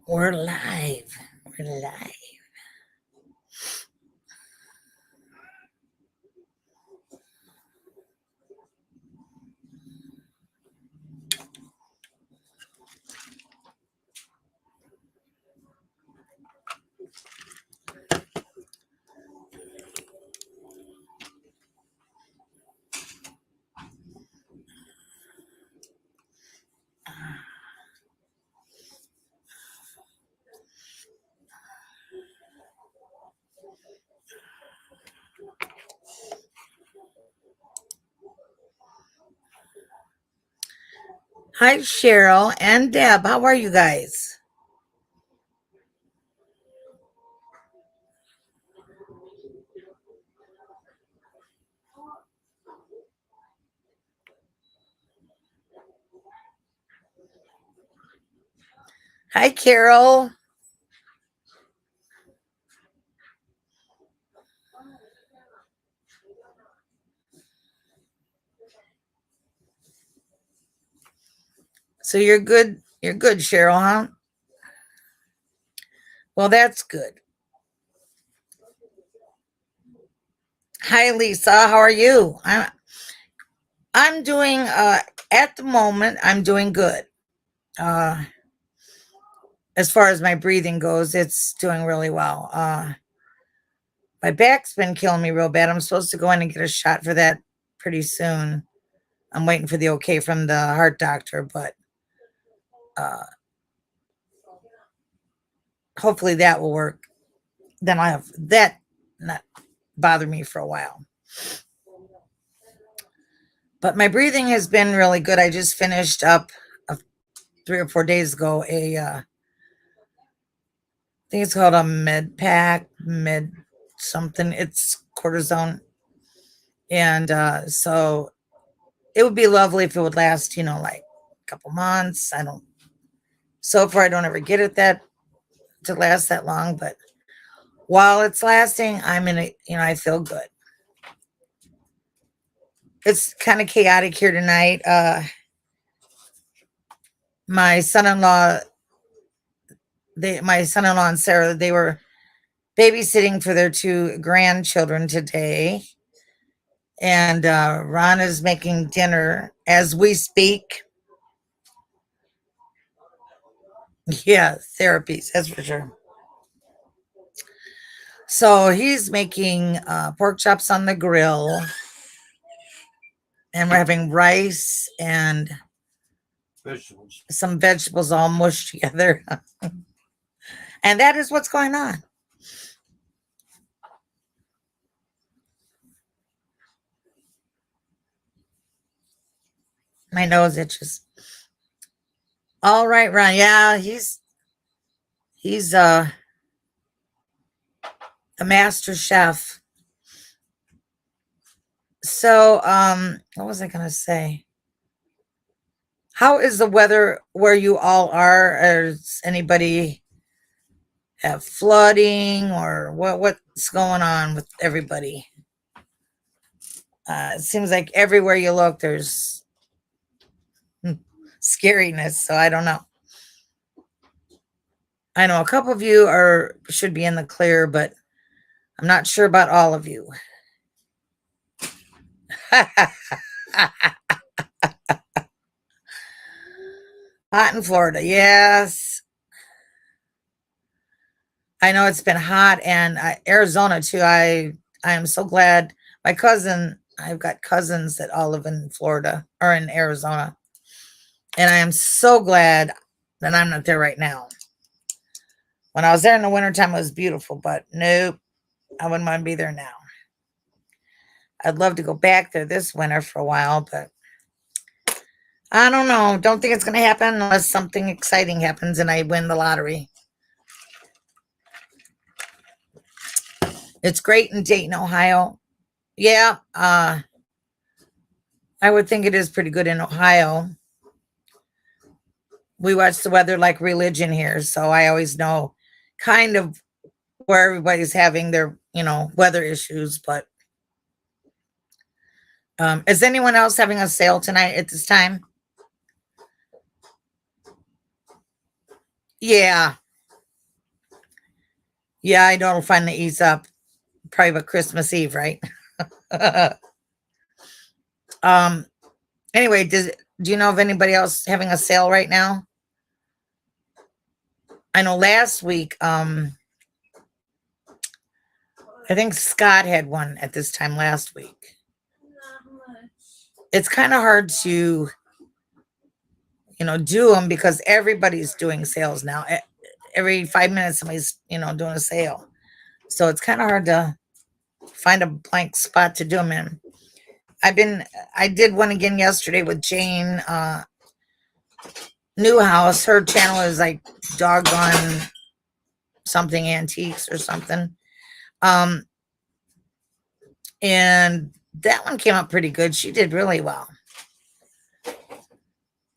We're live. We're live. Hi, Cheryl and Deb. How are you guys? Hi, Carol. So you're good. You're good, Cheryl, huh? Well, that's good. Hi, Lisa. How are you? I'm doing at the moment, I'm doing good. Uh as far as my breathing goes, it's doing really well. My back's been killing me real bad. I'm supposed to go in and get a shot for that pretty soon. I'm waiting for the okay from the heart doctor, but uh hopefully that will work. Then I have that not bother me for a while. But my breathing has been really good. I just finished up 3 or 4 days ago I think it's called a med pack, med something. It's cortisone. And so it would be lovely if it would last, like a couple months. I don't, so far, I don't ever get it that to last that long. But while it's lasting, I'm in a, I feel good. It's kind of chaotic here tonight. My son in law, my son in law and Sarah, they were babysitting for their two grandchildren today. And Ron is making dinner as we speak. Yeah, therapies, that's for sure. So he's making pork chops on the grill, and we're having rice and some vegetables all mushed together. And that is what's going on. My nose itches. All right, Ron. Yeah, he's the master chef. So, what was I gonna say? How is the weather where you all are? Is anybody have flooding or what's going on with everybody? It seems like everywhere you look, there's scariness. So I don't know. I know a couple of you are should be in the clear, but I'm not sure about all of you. Hot in Florida, yes. I know it's been hot, and Arizona too. I am so glad. My cousin, I've got cousins that all live in Florida or in Arizona, and I am so glad that I'm not there right now. When I was there in the wintertime, it was beautiful, but nope, I wouldn't want to be there now. I'd love to go back there this winter for a while, but I don't know. Don't think it's going to happen unless something exciting happens and I win the lottery. It's great in Dayton, Ohio. Yeah, I would think it is pretty good in Ohio. We watch the weather like religion here, so I always know kind of where everybody's having their, weather issues. But is anyone else having a sale tonight at this time? Yeah. Yeah, I know it'll finally ease up. Probably about Christmas Eve, right? um. Anyway, do you know of anybody else having a sale right now? I know last week, I think Scott had one at this time last week. It's kind of hard to, do them because everybody's doing sales now. Every 5 minutes, somebody's, doing a sale. So it's kind of hard to find a blank spot to do them in. I did one again yesterday with Jane Newhouse. Her channel is like doggone something antiques or something. Um, and that one came out pretty good. She did really well.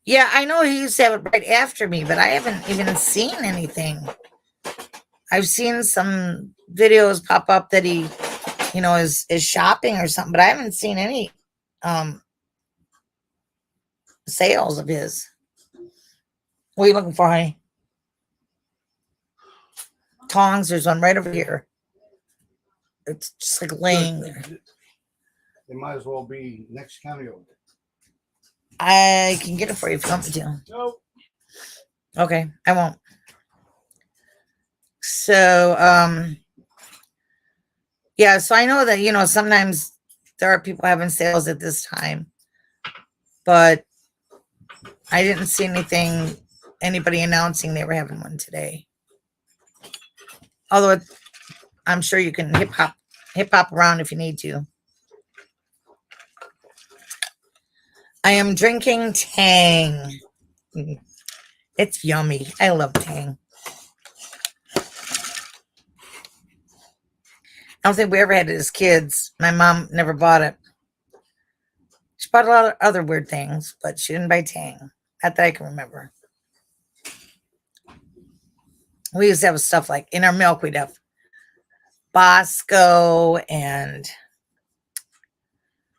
Yeah, I know he used to have it right after me, but I haven't even seen anything. I've seen some videos pop up that he, is shopping or something, but I haven't seen any um sales of his. What are you looking for, honey? Tongs, there's one right over here. It's just like laying there. They might as well be next county over. I can get it for you if you want me to. Nope. Okay, I won't. So, yeah, so I know that, sometimes there are people having sales at this time, but I didn't see anybody announcing they were having one today. Although I'm sure you can hip hop around if you need to. I am drinking Tang. It's yummy. I love Tang. I don't think we ever had it as kids. My mom never bought it. She bought a lot of other weird things, but she didn't buy Tang. Not that I can remember. We used to have stuff like in our milk, we'd have Bosco and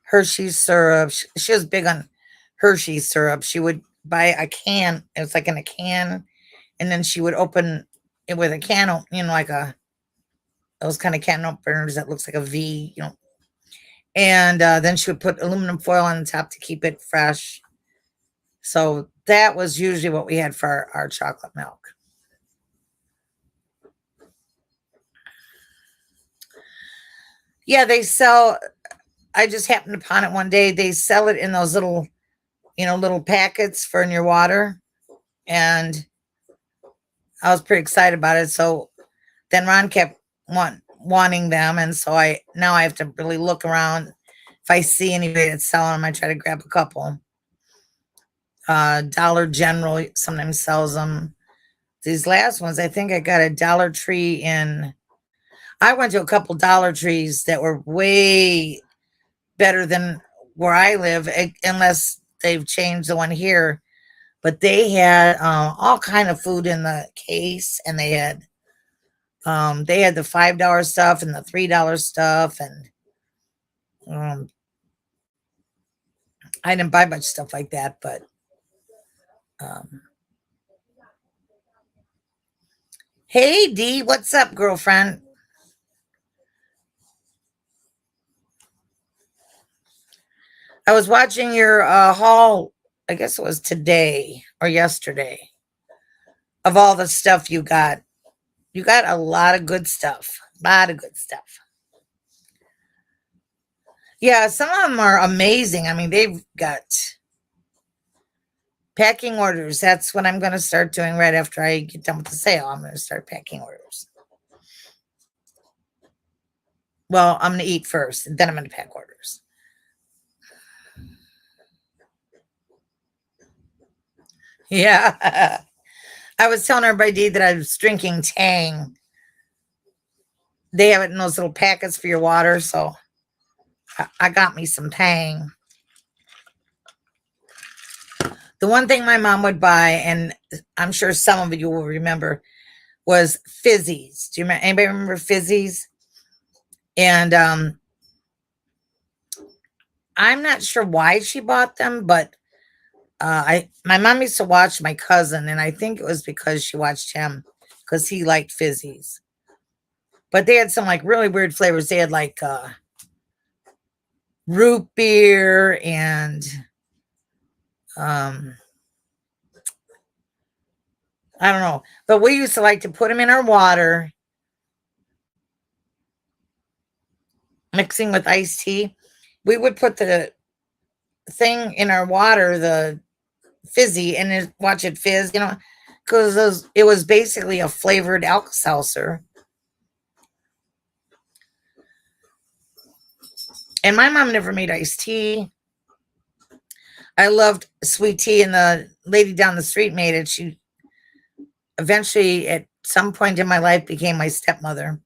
Hershey's syrup. She was big on Hershey's syrup. She would buy a can. It was like in a can, and then she would open it with a can, like those kind of can openers that looks like a V, and then she would put aluminum foil on the top to keep it fresh. So that was usually what we had for our chocolate milk. Yeah, they sell. I just happened upon it one day. They sell it in those little, little packets for in your water, and I was pretty excited about it. So then Ron kept wanting them, and so I have to really look around. If I see anybody that's selling them, I try to grab a couple. Dollar General sometimes sells them. These last ones, I think I got a Dollar Tree I went to a couple Dollar Trees that were way better than where I live, unless they've changed the one here. But they had all kind of food in the case, and they had the $5 stuff and the $3 stuff, and I didn't buy much stuff like that, but hey D, what's up, girlfriend? I was watching your haul, I guess it was today or yesterday, of all the stuff you got. You got a lot of good stuff. A lot of good stuff. Yeah, some of them are amazing. I mean, they've got packing orders. That's what I'm going to start doing right after I get done with the sale. I'm going to start packing orders. Well, I'm going to eat first, and then I'm going to pack orders. Yeah. I was telling everybody that I was drinking Tang. They have it in those little packets for your water, so I got me some Tang. The one thing my mom would buy, and I'm sure some of you will remember, was Fizzies. Do you remember? Anybody remember Fizzies? And I'm not sure why she bought them, but my mom used to watch my cousin, and I think it was because she watched him because he liked Fizzies. But they had some like really weird flavors. They had like root beer and um I don't know. But we used to like to put them in our water, mixing with iced tea. We would put the thing in our water, the fizzy, and then watch it fizz, because it was basically a flavored Alka-Seltzer. And my mom never made iced tea. I loved sweet tea, and the lady down the street made it. She eventually, at some point in my life, became my stepmother.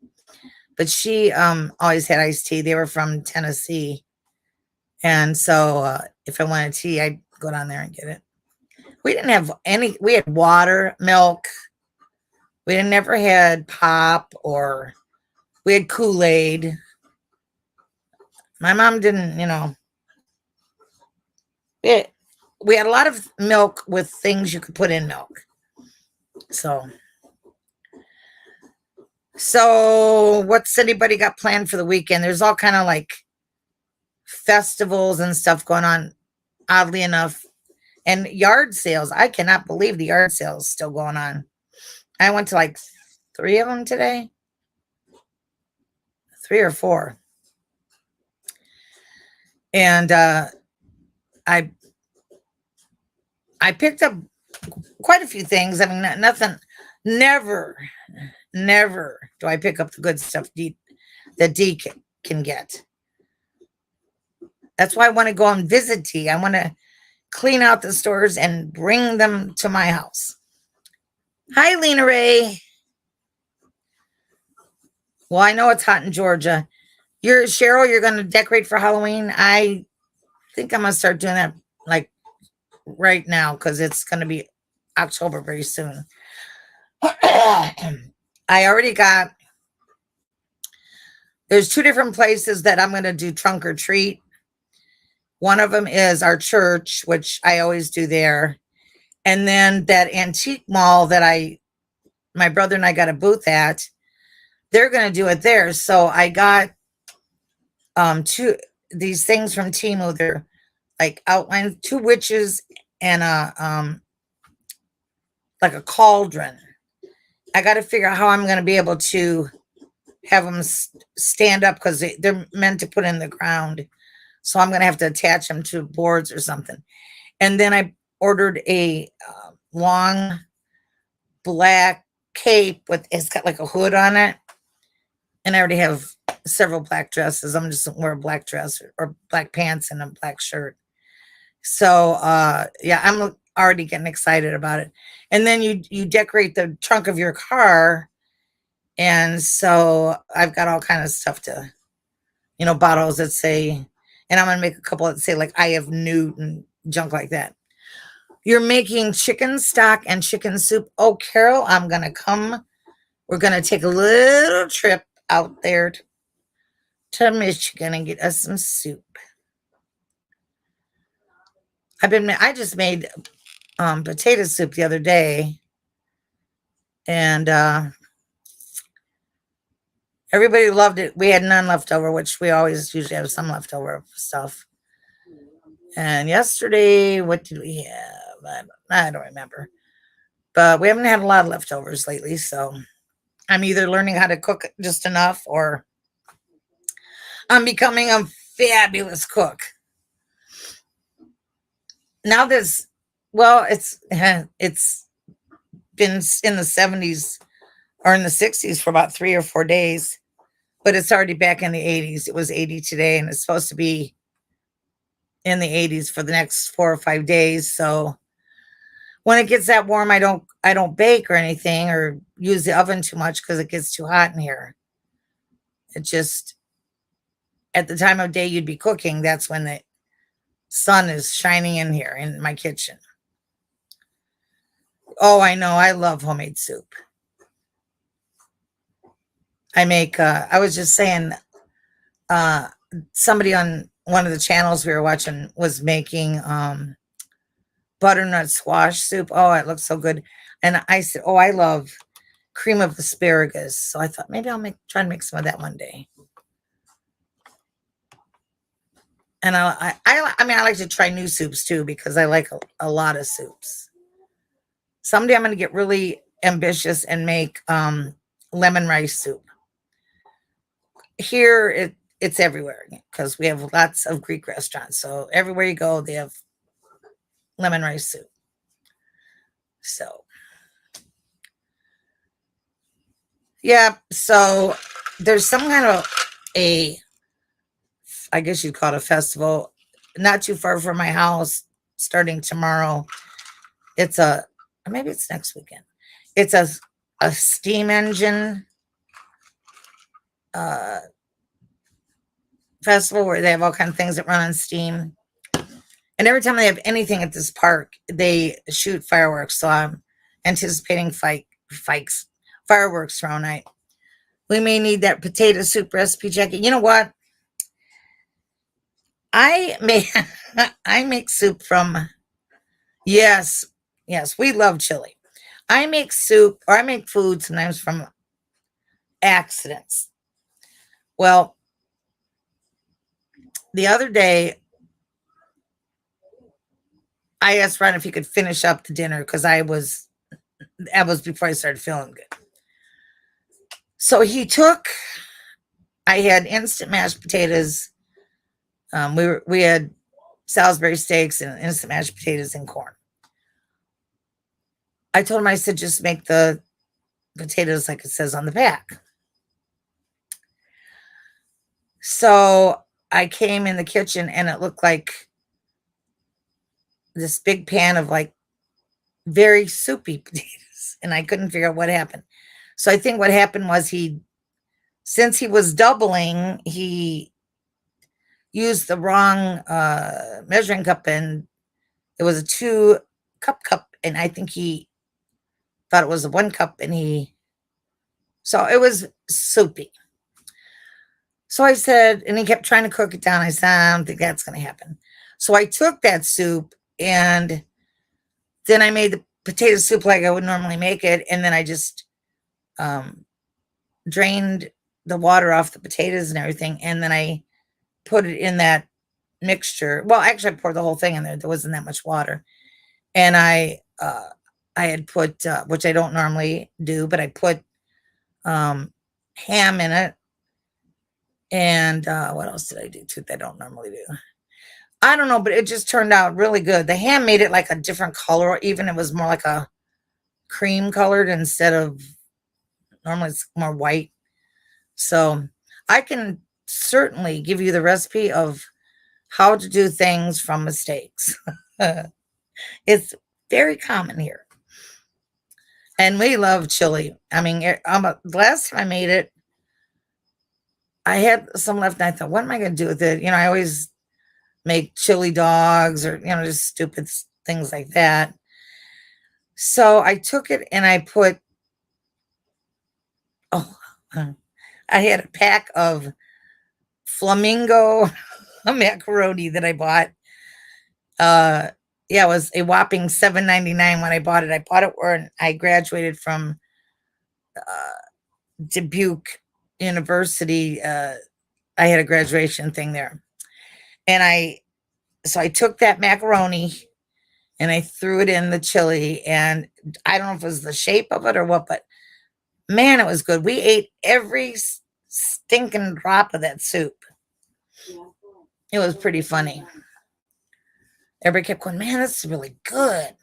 But she always had iced tea. They were from Tennessee. And so if I wanted tea, I'd go down there and get it. We didn't have any, we had water, milk. We never had pop, or we had Kool-Aid. My mom didn't, we had a lot of milk with things you could put in milk. So what's anybody got planned for the weekend? There's all kind of like festivals and stuff going on, oddly enough, and yard sales. I cannot believe the yard sales still going on. I went to like 3 of them today, 3 or 4. And I picked up quite a few things. I mean, nothing, never do I pick up the good stuff that D can get. That's why I want to go and visit D. I want to clean out the stores and bring them to my house. Hi, Lena Ray. Well, I know it's hot in Georgia. Cheryl, you're going to decorate for Halloween. I think I'm going to start doing that like right now, because it's going to be October very soon. I already got, there's 2 different places that I'm going to do trunk or treat. One of them is our church, which I always do there. And then that antique mall that my brother and I got a booth at, they're going to do it there. So I got 2 these things from Temu. They're like outlined, 2 witches and like a cauldron. I got to figure out how I'm going to be able to have them stand up, because they're meant to put in the ground. So I'm going to have to attach them to boards or something. And then I ordered a long black cape it's got like a hood on it. And I already have several black dresses. I'm just going to wear a black dress or black pants and a black shirt. So yeah, I'm already getting excited about it. And then you decorate the trunk of your car. And so I've got all kind of stuff to, bottles that say, and I'm going to make a couple that say like, I have Newt and junk like that. You're making chicken stock and chicken soup. Oh, Carol, I'm going to come. We're going to take a little trip out there to Michigan and get us some soup. I just made potato soup the other day, and everybody loved it. We had none left over, which we always usually have some leftover stuff. And yesterday, what did we have? I don't remember. But we haven't had a lot of leftovers lately, so I'm either learning how to cook just enough, or I'm becoming a fabulous cook. Now it's been in the 70s or in the 60s for about 3 or 4 days, but it's already back in the 80s. It was 80 today, and it's supposed to be in the 80s for the next 4 or 5 days. So when it gets that warm, I don't bake or anything or use the oven too much, because it gets too hot in here. It just, at the time of day you'd be cooking, that's when the sun is shining in here in my kitchen. Oh, I know. I love homemade soup. I make, I was just saying, somebody on one of the channels we were watching was making butternut squash soup. Oh, it looks so good. And I said, oh, I love cream of asparagus. So I thought maybe I'll try to make some of that one day. And I mean, I like to try new soups too, because I like a lot of soups. Someday I'm going to get really ambitious and make lemon rice soup. Here it's everywhere because we have lots of Greek restaurants. So everywhere you go, they have lemon rice soup. So yeah, so there's some kind of I guess you'd call it a festival, not too far from my house, starting tomorrow. Maybe it's next weekend. It's a steam engine festival where they have all kinds of things that run on steam. And every time they have anything at this park, they shoot fireworks. So I'm anticipating fireworks tomorrow night. We may need that potato soup recipe, Jackie. You know what? I make soup from, yes, we love chili. I make soup, or I make food sometimes from accidents. Well, the other day, I asked Ron if he could finish up the dinner because that was before I started feeling good. So I had instant mashed potatoes. We had Salisbury steaks and instant mashed potatoes and corn. I told him, I said, just make the potatoes like it says on the back. So I came in the kitchen and it looked like this big pan of like very soupy potatoes, and I couldn't figure out what happened. So I think what happened was since he was doubling, he used the wrong measuring cup, and it was a 2-cup, and I think he thought it was a 1 cup, so it was soupy. So I said, and he kept trying to cook it down. I said, I don't think that's going to happen. So I took that soup and then I made the potato soup like I would normally make it. And then I just drained the water off the potatoes and everything. And then I put it in that mixture. Well, actually I poured the whole thing in there. There wasn't that much water. And I had put, which I don't normally do, but I put ham in it. And what else did I do too that I don't normally do? I don't know, but it just turned out really good. The ham made it like a different color. Even it was more like a cream colored instead of, normally it's more white. So I can certainly give you the recipe of how to do things from mistakes. It's very common here. And we love chili. I mean, the last time I made it, I had some left and I thought, what am I going to do with it? You know, I always make chili dogs or, just stupid things like that. So I took it and I put, I had a pack of flamingo macaroni that I bought. It was a whopping $7.99 when I bought it. I bought it when I graduated from Dubuque University. I had a graduation thing there. And so I took that macaroni and I threw it in the chili, and I don't know if it was the shape of it or what, but man, it was good. We ate every stinking drop of that soup. It was pretty funny. Everybody kept going, man, that's really good.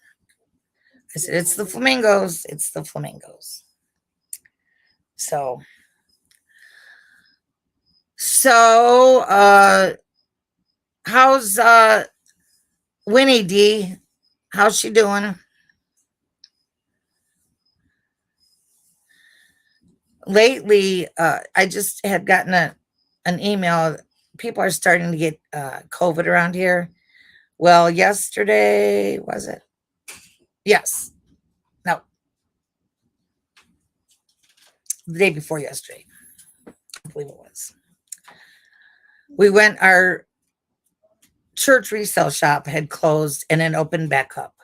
I said, it's the flamingos. It's the flamingos. So how's Winnie D? How's she doing? Lately, I just had gotten an email. People are starting to get COVID around here. Well, yesterday, was it? Yes. No. The day before yesterday, I believe it was. Our church resale shop had closed and then opened back up.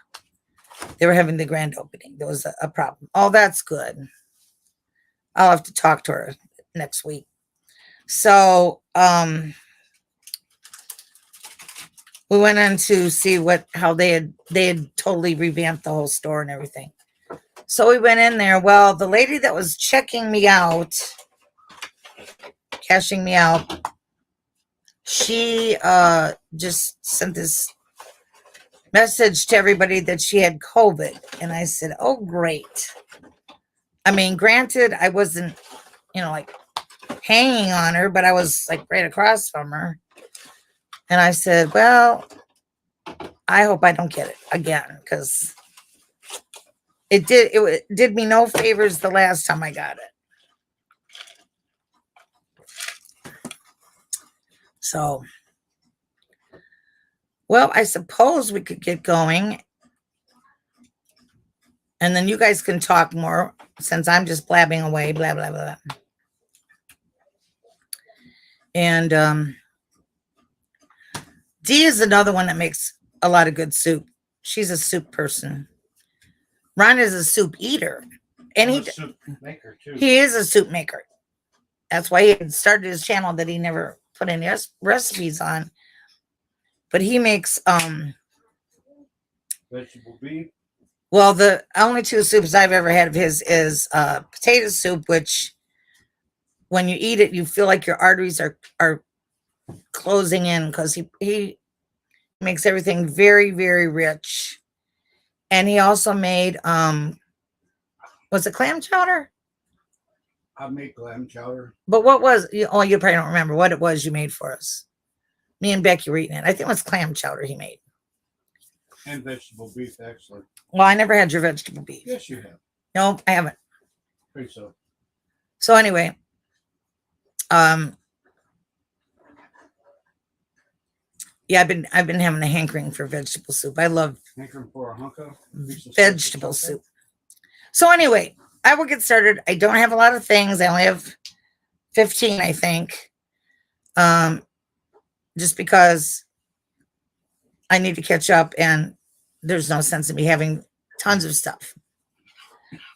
They were having the grand opening. There was a problem. Oh, that's good. I'll have to talk to her next week. So we went in to see how they had totally revamped the whole store and everything. So we went in there. Well, the lady that was checking me out, cashing me out, she just sent this message to everybody that she had COVID. And I said, oh, great. I mean, granted, I wasn't, like hanging on her, but I was like right across from her. And I said, well, I hope I don't get it again, because it did me no favors the last time I got it. So, well, I suppose we could get going. And then you guys can talk more, since I'm just blabbing away, blah, blah, blah. And Dee is another one that makes a lot of good soup. She's a soup person. Ron is a soup eater. And I'm a soup maker too. he is a soup maker. That's why he had started his channel that he never put any recipes on. But he makes Vegetable beef. well, the only two soups I've ever had of his is potato soup, which when you eat it, you feel like your arteries are closing in, because he makes everything very, very rich. And he also made was it clam chowder? I make clam chowder. But what was you probably don't remember what it was you made for us. Me and Becky were eating it. I think it was clam chowder he made. And vegetable beef, actually. Well, I never had your vegetable beef. Yes, you have. No, I haven't. Pretty so. So anyway, yeah, I've been having a hankering for vegetable soup. I love Hankering for a hunk of vegetable soup. So anyway, I will get started. I don't have a lot of things. I only have 15, I think. Just because I need to catch up, and there's no sense in me having tons of stuff.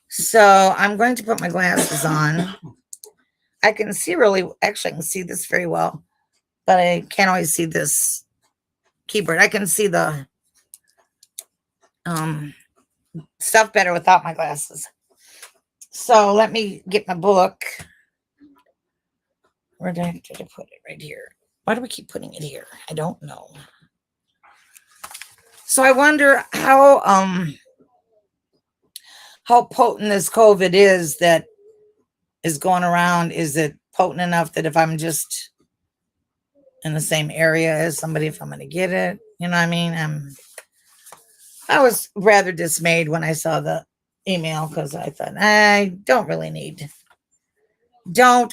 So I'm going to put my glasses on. I can see actually I can see this very well, but I can't always see this keyboard. I can see the stuff better without my glasses. So let me get my book. Where did I put it? Right here. Why do we keep putting it here? I don't know. So I wonder how potent this COVID is that is going around. Is it potent enough that if I'm just in the same area as somebody, if I'm going to get it, you know what I mean? I was rather dismayed when I saw the email, because I thought, I don't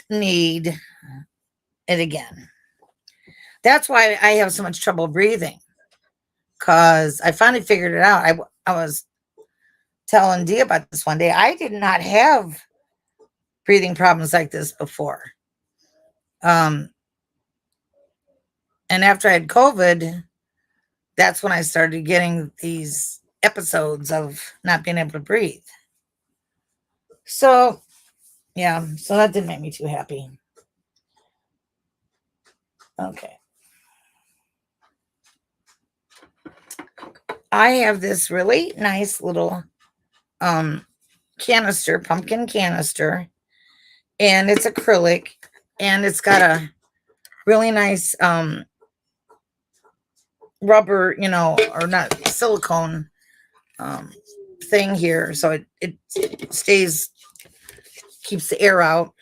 need it again. That's why I have so much trouble breathing, because I finally figured it out. I was telling Dee about this one day. I did not have breathing problems like this before. And after I had COVID, that's when I started getting these episodes of not being able to breathe. So, yeah, so that didn't make me too happy. Okay. I have this really nice little canister, pumpkin canister, and it's acrylic, and it's got a really nice rubber, or not silicone thing here, so it keeps the air out.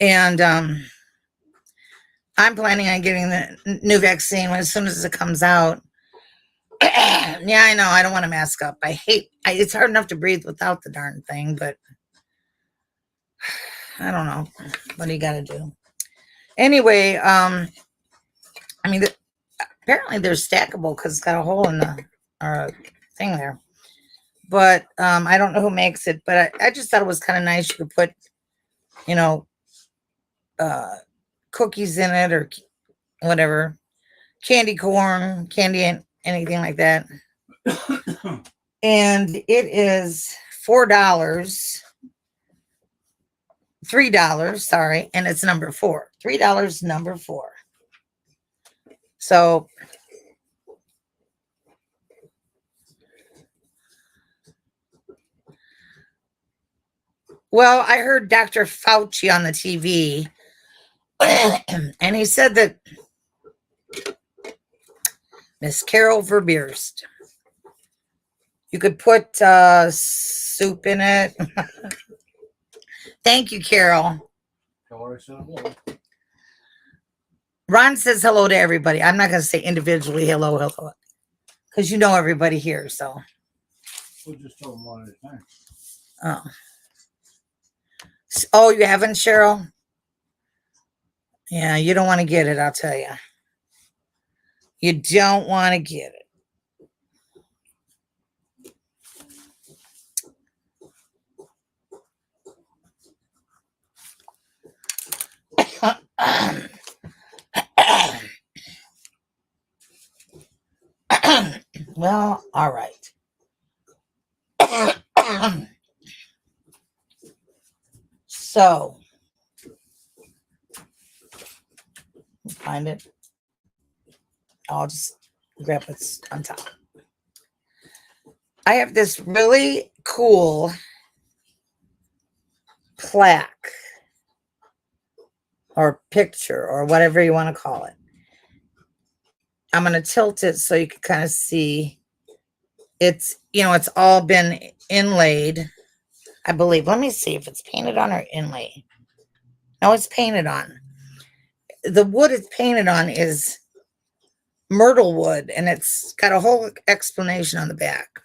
And I'm planning on getting the new vaccine as soon as it comes out. Yeah, I know. I don't want to mask up. It's hard enough to breathe without the darn thing, but I don't know. What do you got to do? Anyway, I mean, apparently they're stackable because it's got a hole in the thing there. But I don't know who makes it, but I just thought it was kind of nice. You could put, cookies in it or whatever, candy corn, candy, and anything like that. And it is $4. $3, sorry, and it's number 4. $3, number 4. So well, I heard Dr. Fauci on the TV, and he said that Miss Carol Verbeerst, you could put soup in it. Thank you, Carol. Ron says hello to everybody. I'm not going to say individually hello, because you know everybody here. So We'll just tell them one at a time. oh. Oh, you haven't, Cheryl? Yeah, you don't want to get it, I'll tell you. You don't want to get it. Well, all right. So, find it. I'll just grab what's on top. I have this really cool plaque or picture or whatever you want to call it. I'm going to tilt it so you can kind of see. It's, it's all been inlaid, I believe. Let me see if it's painted on or inlaid. No, it's painted on. The wood it's painted on is myrtle wood, and it's got a whole explanation on the back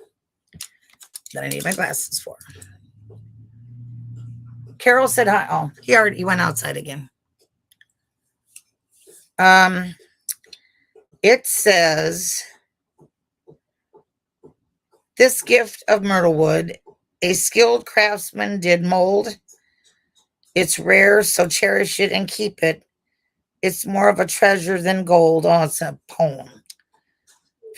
that I need my glasses for. Carol said hi. Oh, he went outside again. It says, this gift of myrtle wood, a skilled craftsman did mold. It's rare, so cherish it and keep it. It's more of a treasure than gold. Oh, it's a poem.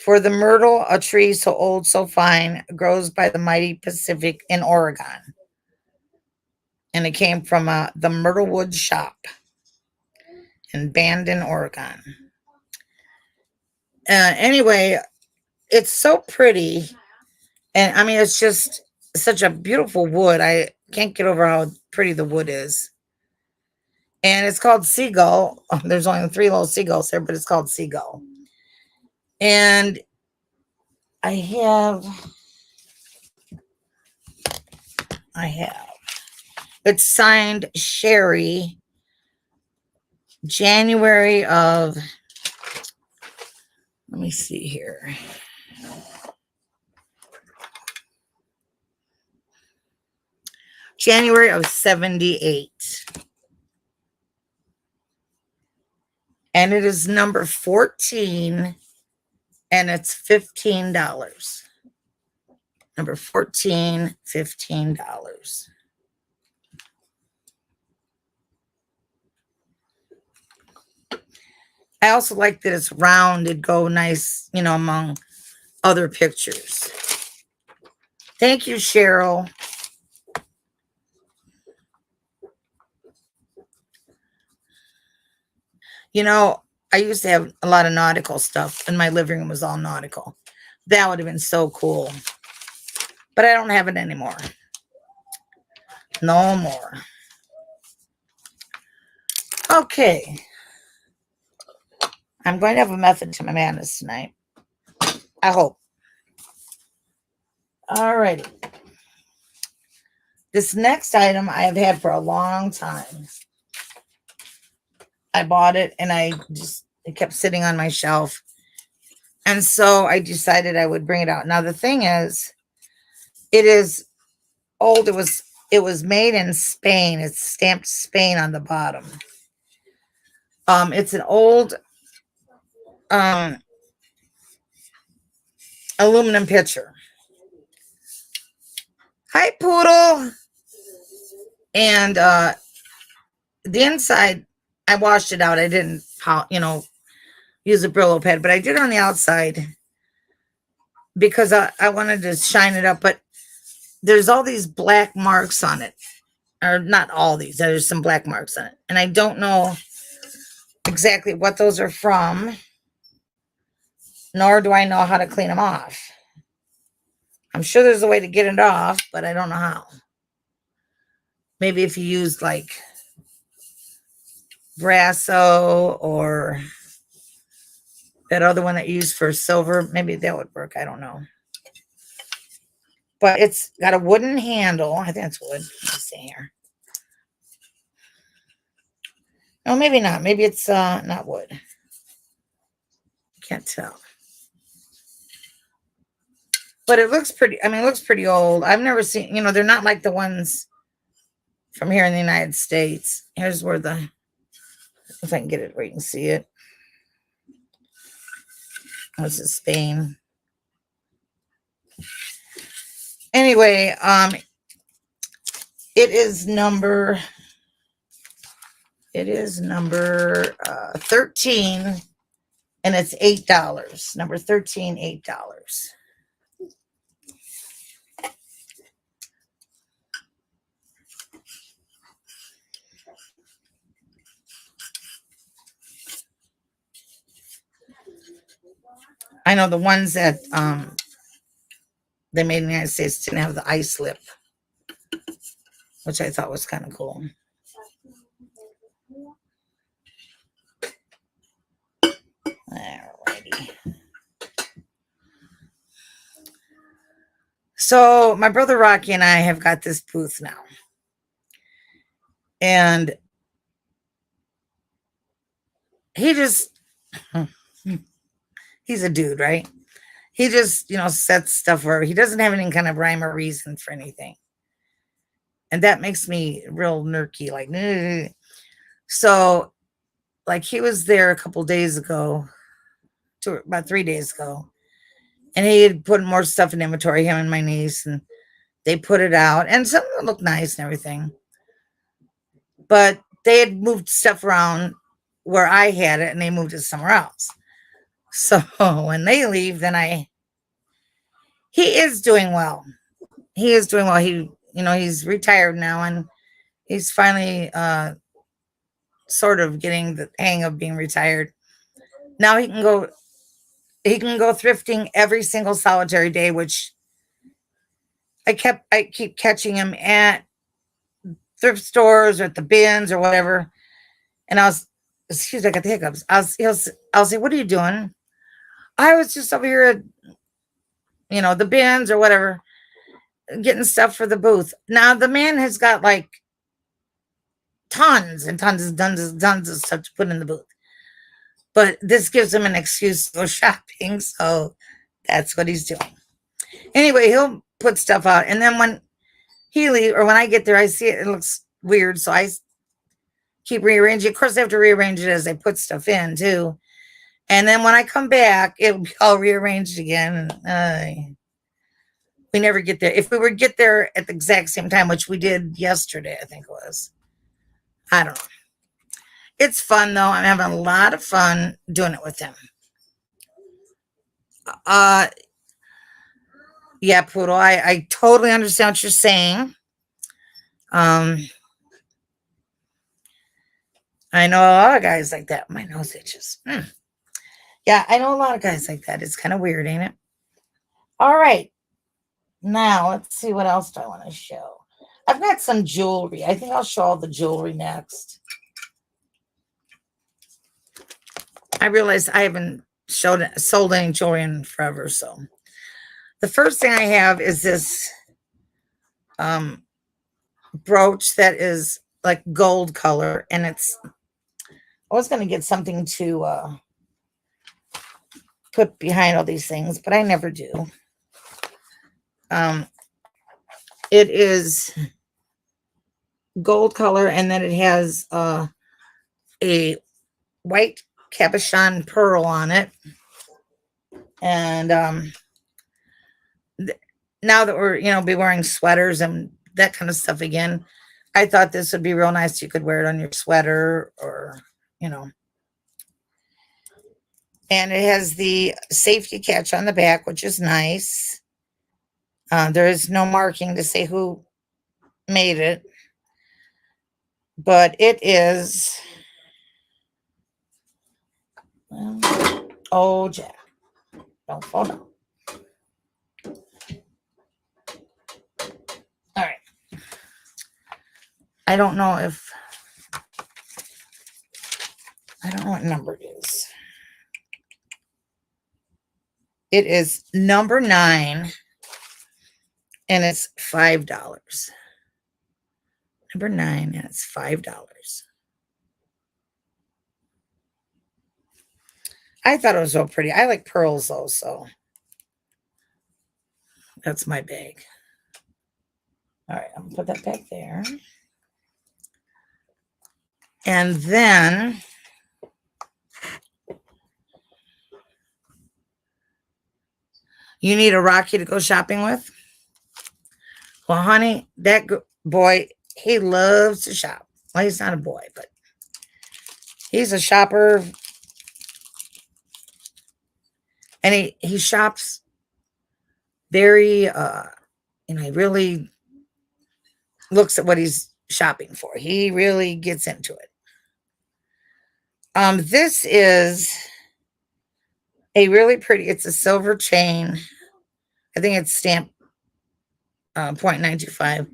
For the myrtle, a tree so old, so fine, grows by the mighty Pacific in Oregon. And it came from the Myrtle Wood Shop in Bandon, Oregon. Anyway, it's so pretty. And I mean, it's just such a beautiful wood. I can't get over how pretty the wood is. And it's called Seagull. There's only 3 little seagulls there, but it's called Seagull. And I have, it's signed Sherry, January of, let me see here. January of 78. And it is number 14, and it's $15. Number 14, $15. I also like that it's round. It'd go nice, among other pictures. Thank you, Cheryl. I used to have a lot of nautical stuff, and my living room was all nautical. That would have been so cool. But I don't have it anymore. No more. Okay. I'm going to have a method to my madness tonight. I hope. All righty. This next item I have had for a long time. I bought it, and it kept sitting on my shelf. And so I decided I would bring it out. Now, the thing is, it is old. It was made in Spain. It's stamped Spain on the bottom. It's an old aluminum pitcher. Hi, Poodle. And the inside, I washed it out. I didn't, use a Brillo pad, but I did it on the outside because I wanted to shine it up. But there's all these black marks on it. or not all these, there's some black marks on it. And I don't know exactly what those are from, nor do I know how to clean them off. I'm sure there's a way to get it off, but I don't know how. Maybe if you used like Brasso or that other one that you use for silver, maybe that would work. I don't know. But it's got a wooden handle. I think it's wood. Let's see here. No, maybe not. Maybe it's not wood. Can't tell. But it looks pretty, I mean, it looks pretty old. I've never seen, you know, they're not like the ones from here in the United States. Here's where if I can get it where you can see it. This is Spain. Anyway, it is number 13, and it's $8. Number 13, $8. I know the ones that they made in the United States didn't have the ice lip, which I thought was kind of cool. Alrighty. So my brother Rocky and I have got this booth now. And he just, he's a dude, right? He just, you know, sets stuff where he doesn't have any kind of rhyme or reason for anything. And that makes me real nerky, like, ugh. So, like, he was there a couple days ago, about 3 days ago, and he had put more stuff in inventory, him and my niece, and they put it out, and some of it looked nice and everything. But they had moved stuff around where I had it, and they moved it somewhere else. So when they leave, then he is doing well. He is doing well. He, you know, he's retired now, and he's finally sort of getting the hang of being retired. Now he can go thrifting every single solitary day, which I keep catching him at thrift stores or at the bins or whatever. And excuse me, I got the hiccups. I'll say, what are you doing? I was just over here at, you know, the bins or whatever, getting stuff for the booth. Now the man has got like tons and tons and tons and tons of stuff to put in the booth. But this gives him an excuse to go shopping. So that's what he's doing. Anyway, he'll put stuff out. And then when he leaves, or when I get there, I see it looks weird. So I keep rearranging. Of course, I have to rearrange it as I put stuff in too. And then when I come back, it'll be all rearranged again. We never get there. If we would get there at the exact same time, which we did yesterday, I think it was. I don't know. It's fun, though. I'm having a lot of fun doing it with him. Yeah, Poodle, I totally understand what you're saying. I know a lot of guys like that. My nose itches. Yeah, I know a lot of guys like that. It's kind of weird, ain't it? All right. Now, let's see, what else do I want to show? I've got some jewelry. I think I'll show all the jewelry next. I realize I haven't sold any jewelry in forever, so. The first thing I have is this brooch that is like gold color, and I was going to get something to put behind all these things, but I never do. It is gold color, and then it has a white cabochon pearl on it. And now that we're, you know, be wearing sweaters and that kind of stuff again, I thought this would be real nice. You could wear it on your sweater, or, you know. And it has the safety catch on the back, which is nice. There is no marking to say who made it. but it is, well, oh, Jack, don't fall down. All right. I don't know what number it is. It is number 9, and it's $5. Number 9, and it's $5. I thought it was so pretty. I like pearls though, so that's my bag. All right, I'm gonna put that back there. And then you need a Rocky to go shopping with? Well, honey, that boy, he loves to shop. Well, he's not a boy, but he's a shopper. And he shops very, he really looks at what he's shopping for. He really gets into it. This is a really pretty, it's a silver chain. I think it's stamped 0.925.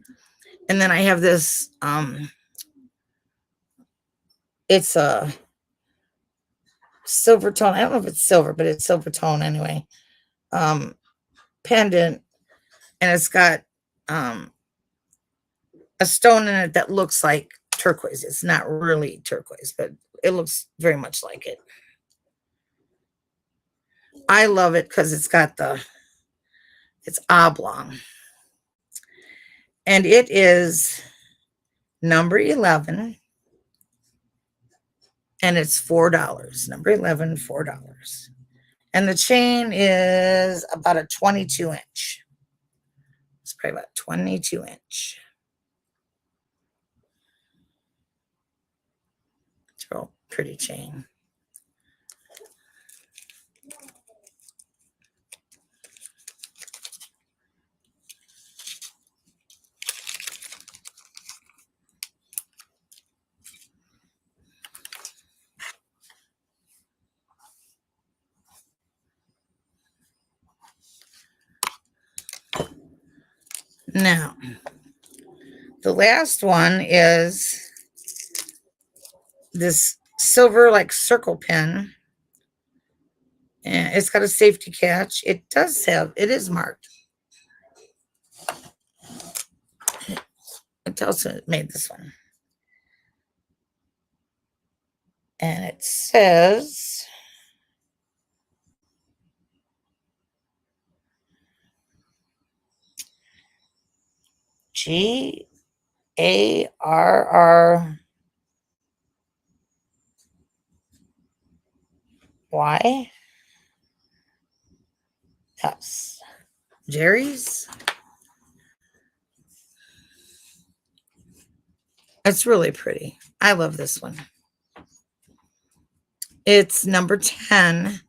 And then I have this, it's a silver tone. I don't know if it's silver, but it's silver tone anyway. Pendant, and it's got a stone in it that looks like turquoise. It's not really turquoise, but it looks very much like it. I love it because it's oblong. And it is number 11. And it's $4. Number 11, $4. And the chain is about a 22 inch. It's probably about 22 inch. It's a real pretty chain. Now, the last one is this silver like circle pin. And it's got a safety catch. It is marked. It tells who made this one. And it says GARRY. Yes. Jerry's. It's really pretty. I love this one. It's number 10.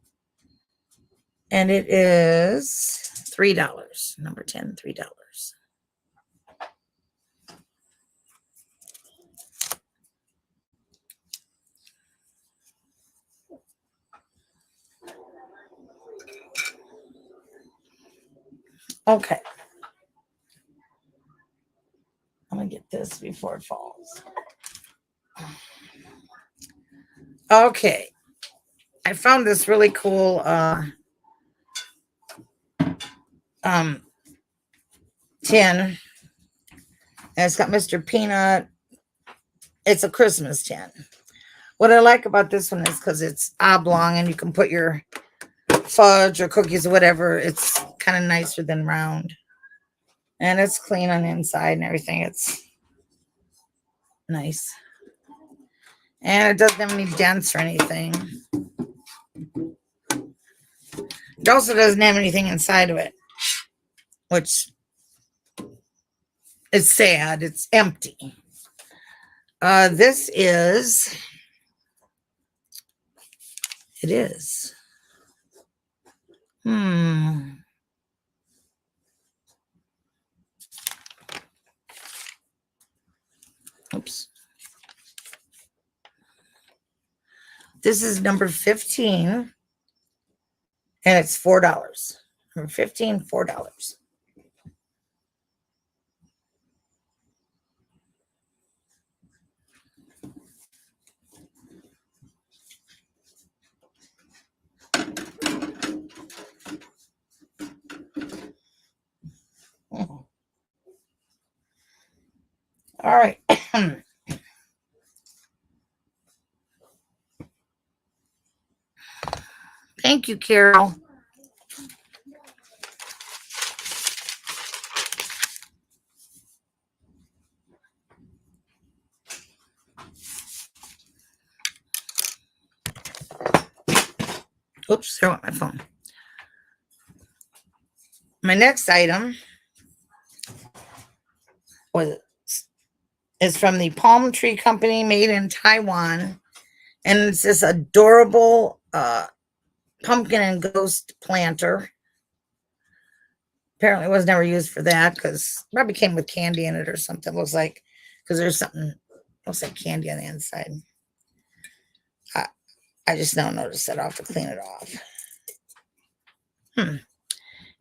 And it is $3. Number 10, $3. Okay. I'm going to get this before it falls. Okay. I found this really cool tin. And it's got Mr. Peanut. It's a Christmas tin. What I like about this one is because it's oblong and you can put your fudge or cookies or whatever. It's kind of nicer than round. And it's clean on the inside and everything. It's nice. And it doesn't have any dents or anything. It also doesn't have anything inside of it, which is sad. It's empty. This is, it is. Oops. This is number 15, and it's $4. Number 15, $4. All right. Thank you, Carol. Oops, there went my phone. My next item is from the Palm Tree Company, made in Taiwan. And it's this adorable pumpkin and ghost planter. Apparently it was never used for that because probably came with candy in it or something. Looks like, because there's something, looks like candy on the inside. I just now noticed that. I'll have to clean it off.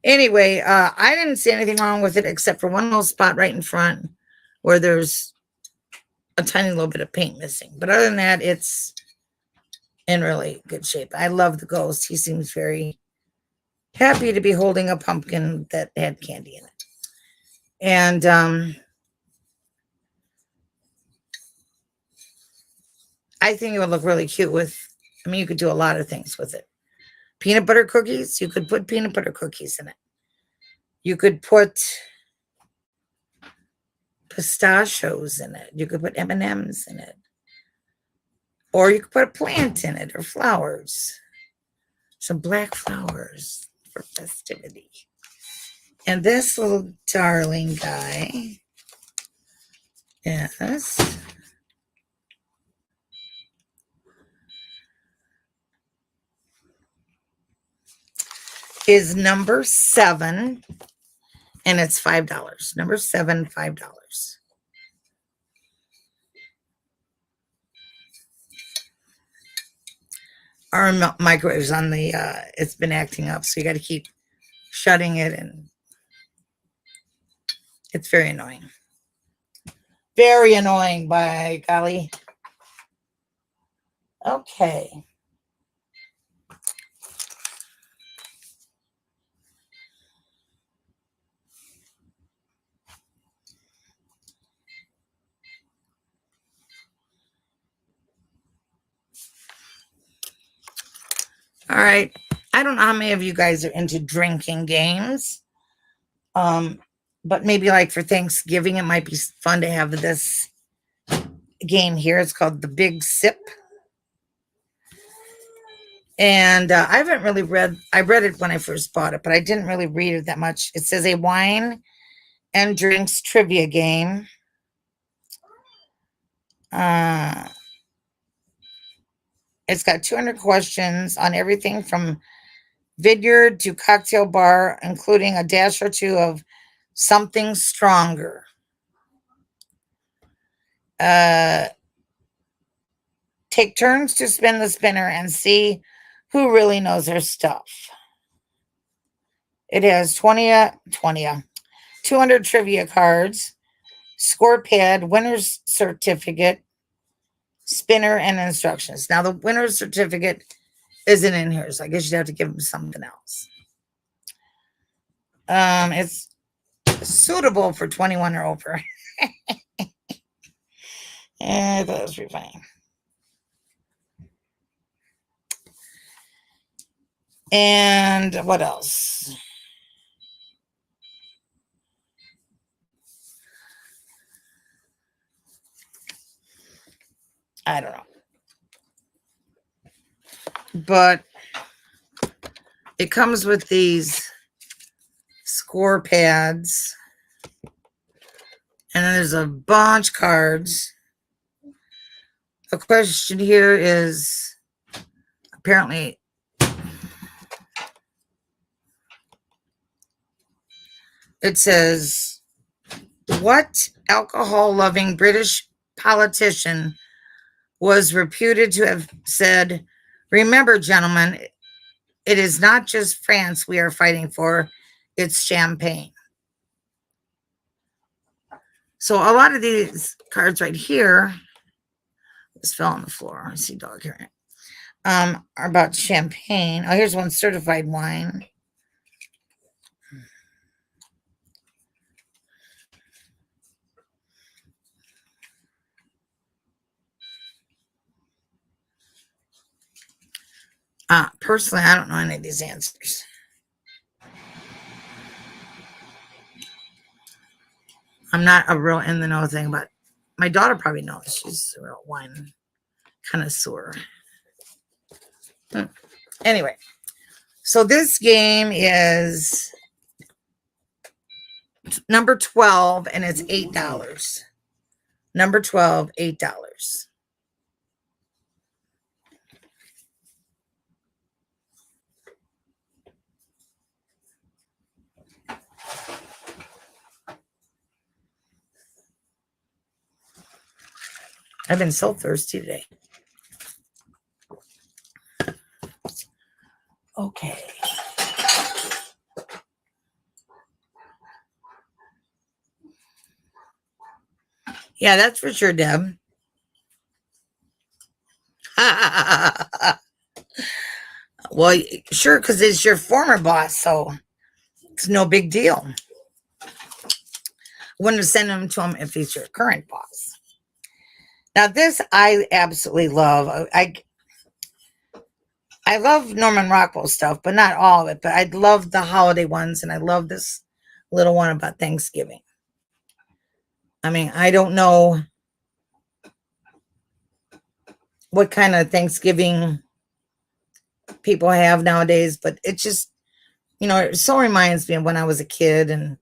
Anyway, I didn't see anything wrong with it except for one little spot right in front where there's a tiny little bit of paint missing. But other than that, it's in really good shape. I love the ghost. He seems very happy to be holding a pumpkin that had candy in it. And I think it would look really cute with, I mean, you could do a lot of things with it. Peanut butter cookies, you could put peanut butter cookies in it. You could put pistachios in it. You could put M&Ms in it. Or you could put a plant in it or flowers. Some black flowers for festivity. And this little darling guy, yes, is number 7, and it's $5. Number 7, $5. Our microwave's on the, it's been acting up, so you got to keep shutting it, and it's very annoying. Very annoying, by golly. Okay. All right. I don't know how many of you guys are into drinking games. But maybe like for Thanksgiving, it might be fun to have this game here. It's called The Big Sip. And I haven't really I read it when I first bought it, but I didn't really read it that much. It says a wine and drinks trivia game. It's got 200 questions on everything from vineyard to cocktail bar, including a dash or two of something stronger. Take turns to spin the spinner and see who really knows their stuff. It has 200 trivia cards, score pad, winner's certificate, spinner, and instructions. Now, the winner's certificate isn't in here, so I guess you'd have to give them something else. It's suitable for 21 or over. I thought it was pretty funny. And what else? I don't know. But it comes with these score pads. And then there's a bunch of cards. The question here is apparently it says, what alcohol-loving British politician was reputed to have said, "Remember, gentlemen, it is not just France we are fighting for, it's Champagne." So a lot of these cards right here, this fell on the floor. I see dog here. Are about champagne. Oh, here's one, certified wine. Personally, I don't know any of these answers. I'm not a real in the know thing, but my daughter probably knows. She's a real wine connoisseur. Anyway, so this game is number 12 and it's $8. Number 12, $8. I've been so thirsty today. Okay. Yeah, that's for sure, Deb. Well, sure, because it's your former boss, so it's no big deal. Wouldn't have sent him to him if he's your current boss. Now, this I absolutely love. I love Norman Rockwell stuff, but not all of it. But I love the holiday ones, and I love this little one about Thanksgiving. I mean, I don't know what kind of Thanksgiving people have nowadays, but it just, it so reminds me of when I was a kid and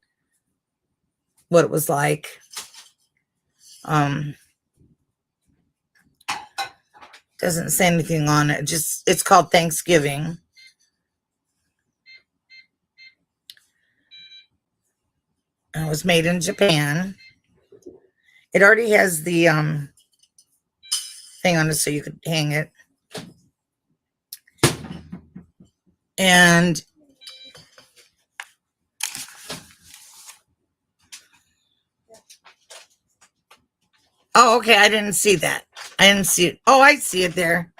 what it was like. Doesn't say anything on it. It's called Thanksgiving. And it was made in Japan. It already has the thing on it so you could hang it. And oh, okay, I didn't see that. I didn't see it. Oh, I see it there.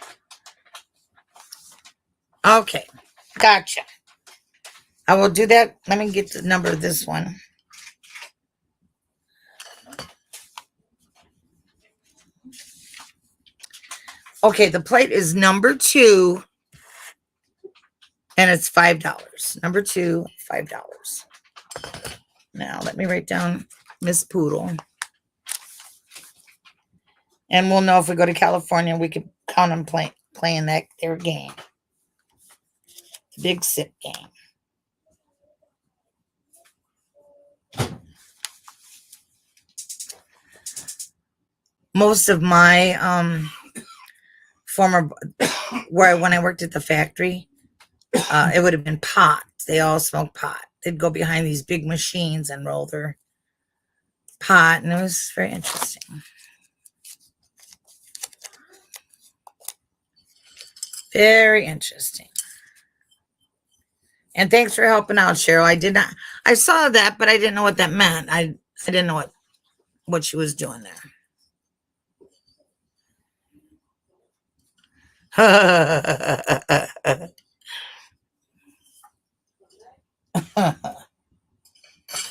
Okay, gotcha. I will do that. Let me get the number of this one. Okay, the plate is number 2, and it's $5. Number 2, $5. Now, let me write down Miss Poodle. And we'll know if we go to California, we could contemplate playing their game. The big sip game. Most of my former, when I worked at the factory, it would have been pot. They all smoked pot. They'd go behind these big machines and roll their pot, and it was very interesting. Very interesting. And thanks for helping out, Cheryl. I saw that, but I didn't know what that meant. I didn't know what she was doing there.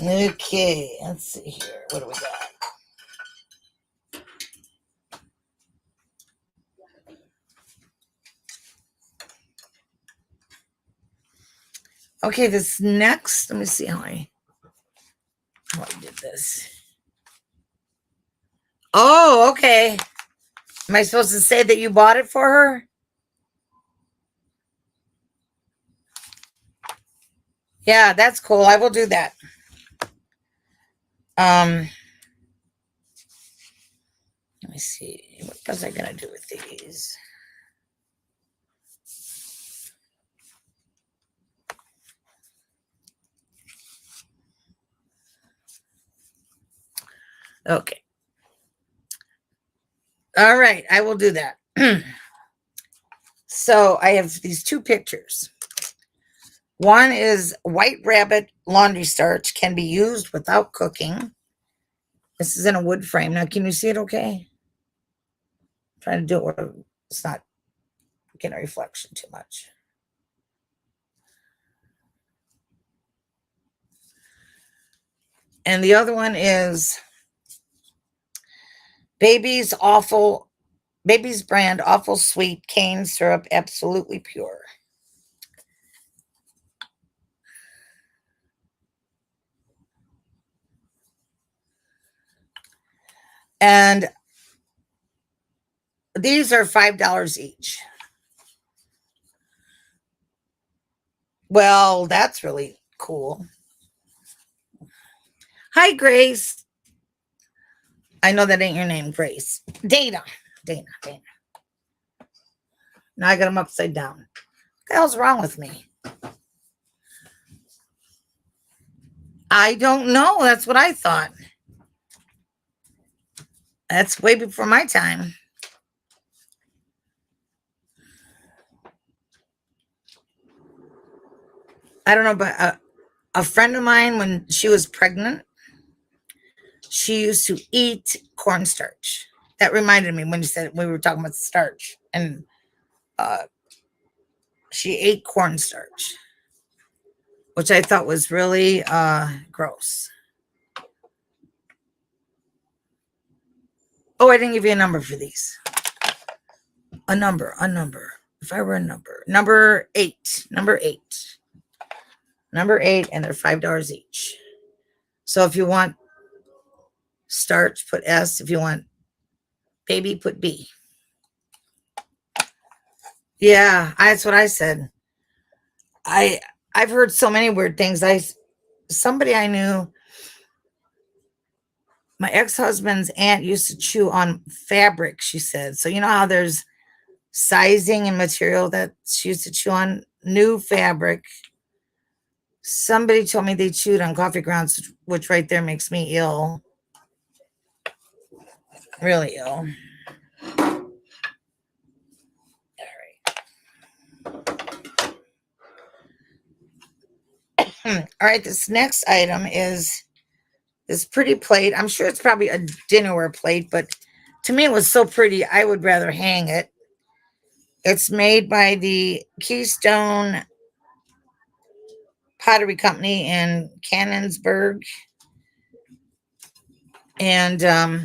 Okay, let's see here. What do we got? Okay, this next, let me see how I did this. Oh, okay. Am I supposed to say that you bought it for her? Yeah, that's cool. I will do that. Let me see. What was I going to do with these? Okay. All right, I will do that. So I have these two pictures. One is White Rabbit laundry starch can be used without cooking. This is in a wood frame. Now, can you see it okay? I'm trying to do it where it's not getting a reflection too much. And the other one is Baby's brand awful sweet cane syrup, absolutely pure. And these are $5 each. Well, that's really cool. Hi, Grace. I know that ain't your name, Grace. Dana. Now I got them upside down. What the hell's wrong with me? I don't know. That's what I thought. That's way before my time. I don't know, but a friend of mine, when she was pregnant, she used to eat cornstarch. That reminded me when you said we were talking about starch, and she ate cornstarch, which I thought was really gross. Oh, I didn't give you a number for these. A number. If I were a number 8, and they're $5 each. So if you want starch, put S. If you want baby, put B. Yeah, that's what I said. I've heard so many weird things. Somebody I knew, my ex-husband's aunt used to chew on fabric, she said. So you know how there's sizing and material that she used to chew on? New fabric. Somebody told me they chewed on coffee grounds, which right there makes me ill. Really ill. All right, this next item is this pretty plate. I'm sure it's probably a dinnerware plate, but to me it was so pretty, I would rather hang it. It's made by the Keystone Pottery Company in Canonsburg. And I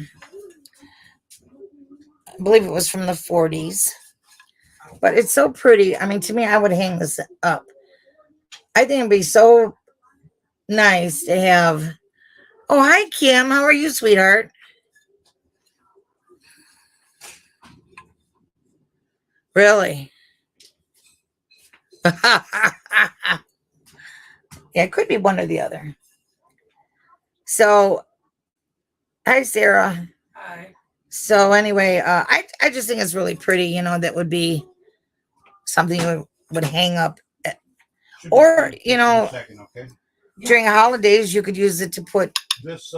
believe it was from the 40s. But it's so pretty. I mean, to me, I would hang this up. I think it'd be so nice to have. Oh, hi, Kim. How are you, sweetheart? Really? Yeah, it could be one or the other. So, hi, Sarah. Hi. So, anyway, I just think it's really pretty. You know, that would be something you would hang up. Should be Or, fine. you Just one know, second, okay? during holidays, you could use it to put This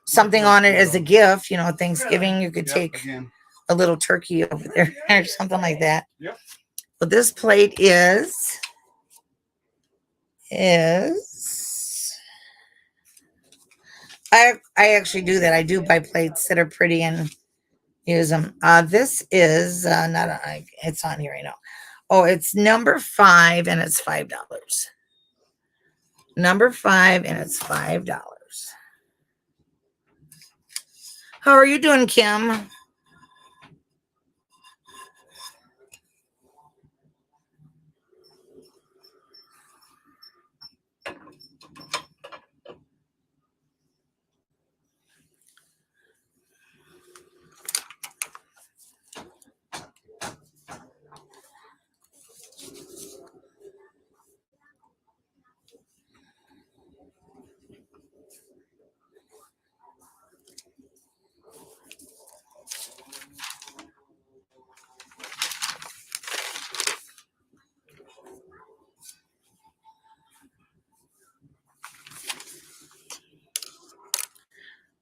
something on it as a gift. You know, Thanksgiving, you could yep, take again. a little turkey over there or something like that. Yep. But this plate is I actually do that. I do buy plates that are pretty and use them. This is not a, it's on here right now. Oh, it's number 5 and it's $5. Number 5 and it's $5. How are you doing, Kim?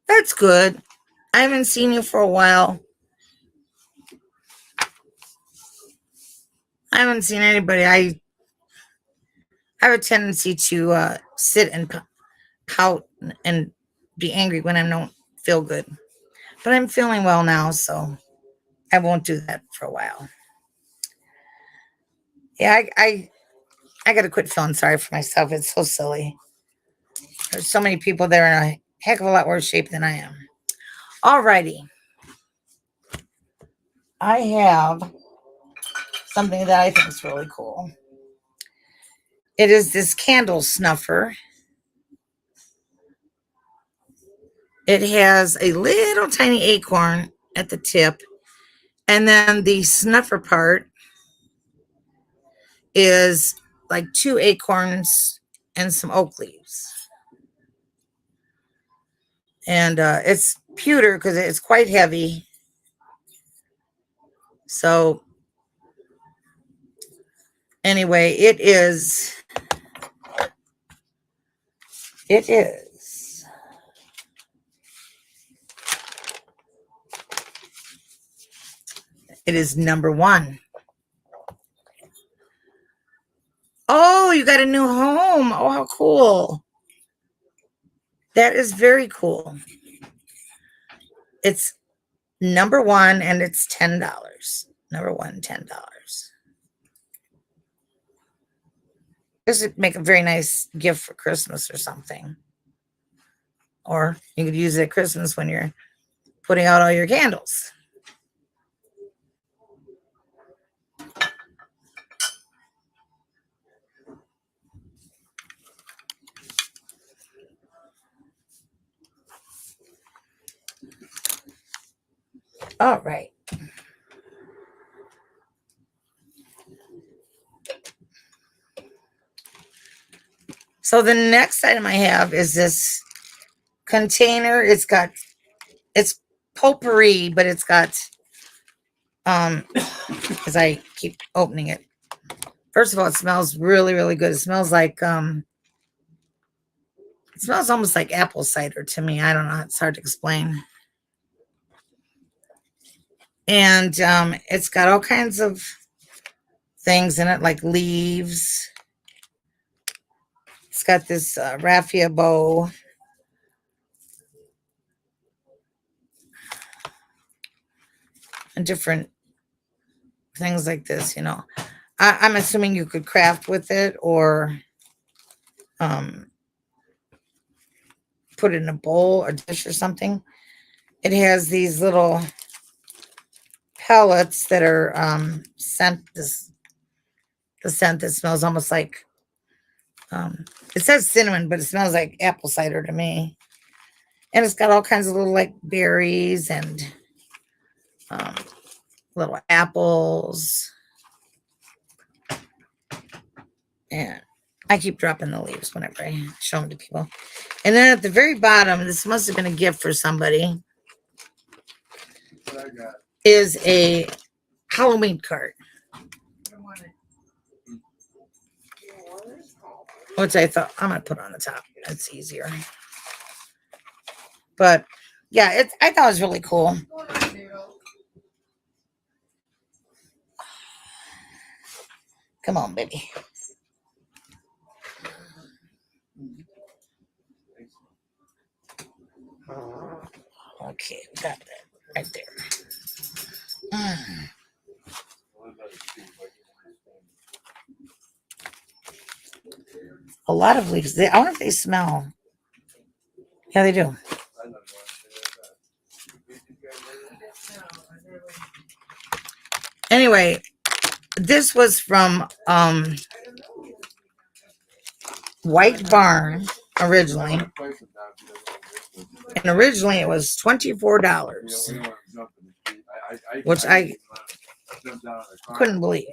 That's good. I haven't seen you for a while. haven't seen anybody. I have a tendency to sit and pout and be angry when I don't feel good. But I'm feeling well now, so I won't do that for a while. Yeah, I got to quit feeling sorry for myself. It's so silly. There's so many people that are in a heck of a lot worse shape than I am. Alrighty. I have something that I think is really cool. It is this candle snuffer. It has a little tiny acorn at the tip, and then the snuffer part is like 2 acorns and some oak leaves. And it's pewter because it's quite heavy. So anyway, it is number 1. Oh, you got a new home. Oh, how cool. That is very cool. It's number 1 and it's $10. Number 1, $10. This would make a very nice gift for Christmas or something. Or you could use it at Christmas when you're putting out all your candles. All right. So the next item I have is this container. It's potpourri, but it's got as I keep opening it. First of all, it smells really, really good. It smells like it smells almost like apple cider to me. I don't know. It's hard to explain. And it's got all kinds of things in it, like leaves. It's got this raffia bow. And different things like this, you know. I'm assuming you could craft with it or put it in a bowl or dish or something. It has these little pellets that are the scent that smells almost like it says cinnamon, but it smells like apple cider to me. And it's got all kinds of little like berries and little apples. And I keep dropping the leaves whenever I show them to people. And then at the very bottom, this must have been a gift for somebody, is a Halloween card. Which I thought I'm going to put on the top. That's easier. But yeah, I thought it was really cool. Come on, baby. Okay, got that right there. A lot of leaves. I wonder if they smell. Yeah, they do. Anyway, this was from White Barn originally. And originally it was $24, which I couldn't believe.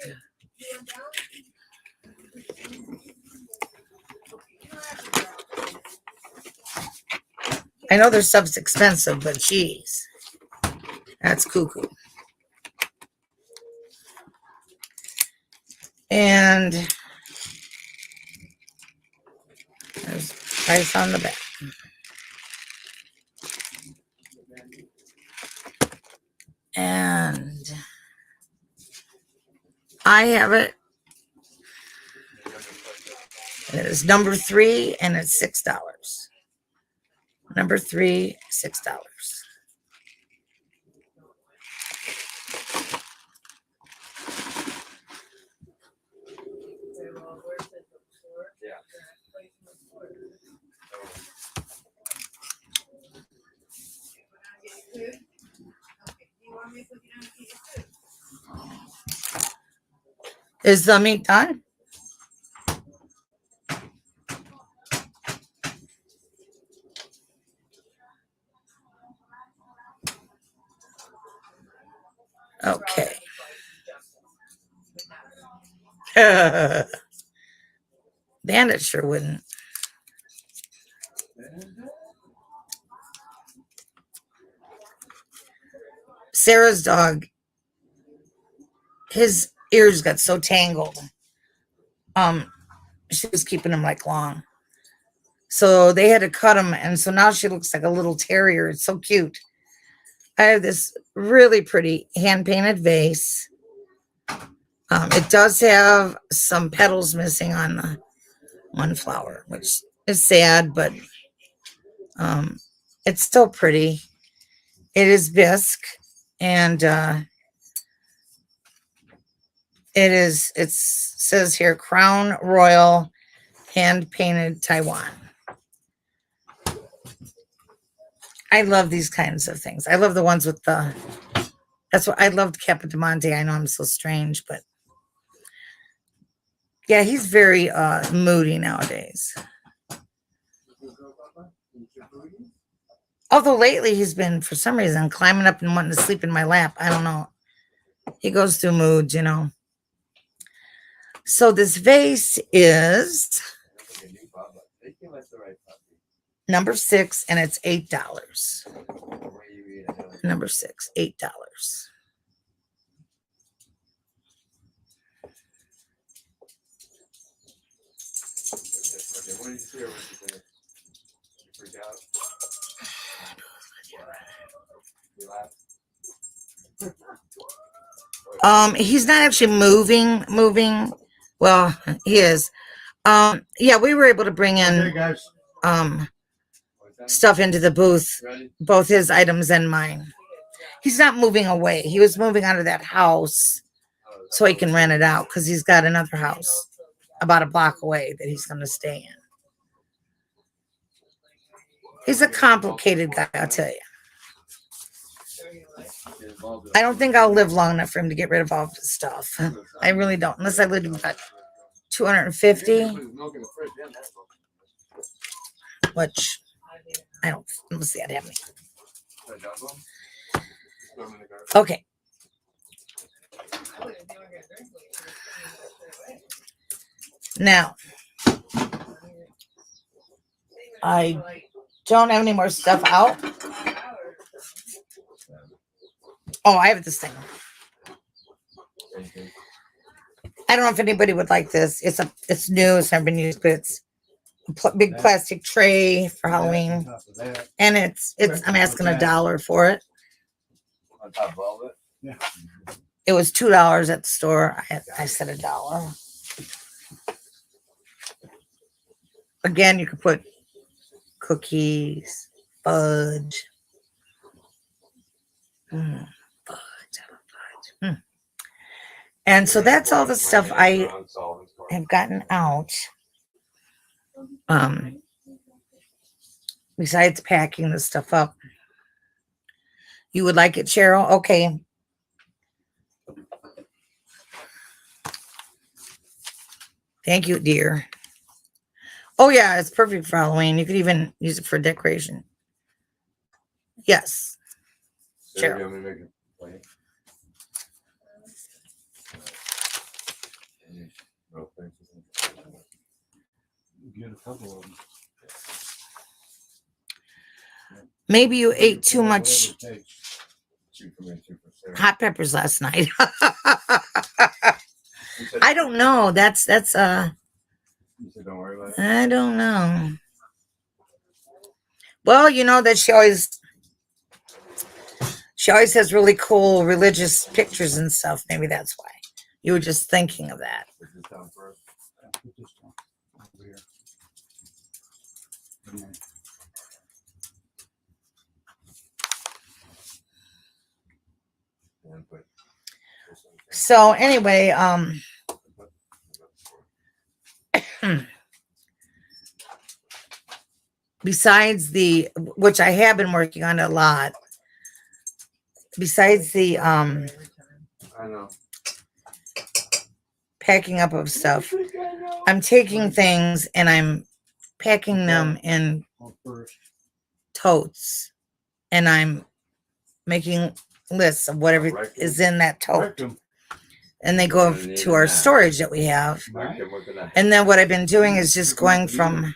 I know their stuff's expensive, but geez, that's cuckoo. And there's price on the back. And I have it. It is number 3 and it's $6. Number 3, $6. Is the meat done? Okay. Bandit sure wouldn't. Sarah's dog, his ears got so tangled. She was keeping him like long. So they had to cut him. And so now she looks like a little terrier. It's so cute. I have this really pretty hand-painted vase. It does have some petals missing on the one flower, which is sad, but it's still pretty. It is bisque, and it says here Crown Royal hand-painted Taiwan. I love these kinds of things. I love the ones with that's what I loved Capodimonte. I know I'm so strange, but yeah, he's very moody nowadays. Although lately he's been, for some reason, climbing up and wanting to sleep in my lap. I don't know. He goes through moods, you know. So this vase is number 6, and it's $8. Number 6, $8. He's not actually moving. Well, he is. Yeah, we were able to bring in stuff into the booth, both his items and mine. He's not moving away. He was moving out of that house so he can rent it out because he's got another house about a block away that he's going to stay in. He's a complicated guy, I'll tell you. I don't think I'll live long enough for him to get rid of all of his stuff. I really don't, unless I live about 250, which I don't see that happening. Okay. Now, I don't have any more stuff out. Oh, I have this thing. I don't know if anybody would like this. It's new. It's never been used, but it's a big plastic tray for Halloween, and it's. I'm asking $1 for it. On top of all of it? Yeah. It was $2 at the store. I said $1. Again, you could put cookies, fudge. Fudge. And so that's all the stuff I have gotten out. Besides packing the stuff up. You would like it, Cheryl? Okay. Thank you, dear. Oh, yeah, it's perfect for Halloween. You could even use it for decoration. Yes. Cheryl. Get a couple of them. Maybe you ate too much hot peppers last night. I don't know. That's You said don't worry about it. I don't know. Well, you know that she always has really cool religious pictures and stuff. Maybe that's why. You were just thinking of that. This is down first. Yeah, put this down over here. And then And put this one. So anyway, besides the, which I have been working on a lot, besides the I know. packing up of stuff, I'm taking things and I'm packing them in oh, first. totes, and I'm making lists of whatever is in that tote, Rectum. and they go to our storage that we have. Right, then we're gonna- And then what I've been doing is just going from,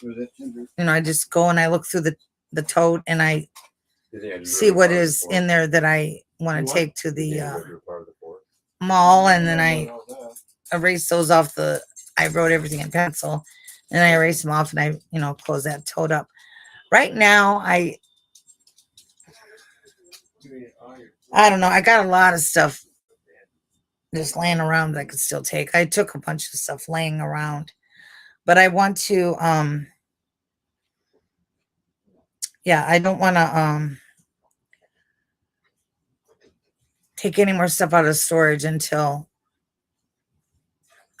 Where's that timber? I just go and I look through the tote and I You think I just see wrote what part of is the fort? in there that I want You to what? take to You think the I wrote part of the fort? mall, and then I I know that. erase those off I wrote everything in pencil, and I erase them off and I, close that tote up. Right now, I don't know. I got a lot of stuff just laying around that I could still take. I took a bunch of stuff laying around, but I want to, I don't want to, take any more stuff out of storage until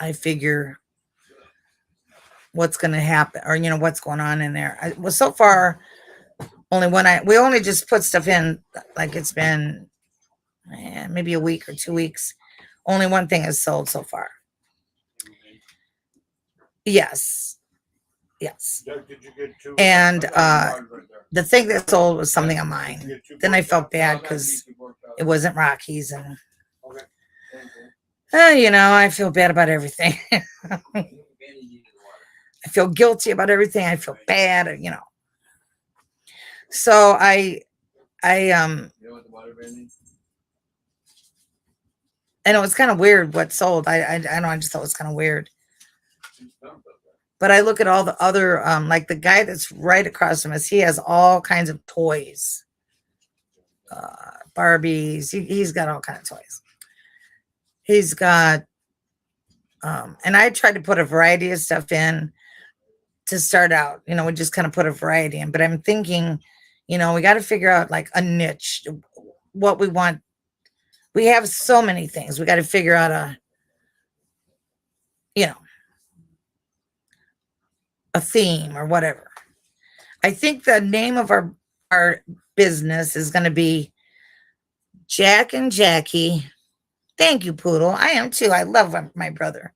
I figure what's going to happen, or, what's going on in there. Well, so far, we only just put stuff in, like it's been maybe a week or 2 weeks. Only one thing is sold so far. Yes. Doug, did you get two? And, I got cards right there. The thing that sold was something of Did mine. you get two Then I board felt cards? bad How's that 'cause DC board card? It wasn't Rockies, and Okay. I feel bad about everything. I feel guilty about everything. I feel bad, So I You know what the water band is? know it's kind of weird what sold. I don't know. I just thought it was kind of weird. But I look at all the other, like the guy that's right across from us, he has all kinds of toys, Barbies. He's got all kinds of toys. He's got, and I tried to put a variety of stuff in to start out. We just kind of put a variety in. But I'm thinking, we got to figure out like a niche, what we want. We have so many things. We got to figure out a theme or whatever. I think the name of our business is going to be Jack and Jackie. Thank you, Poodle. I am too. I love my brother.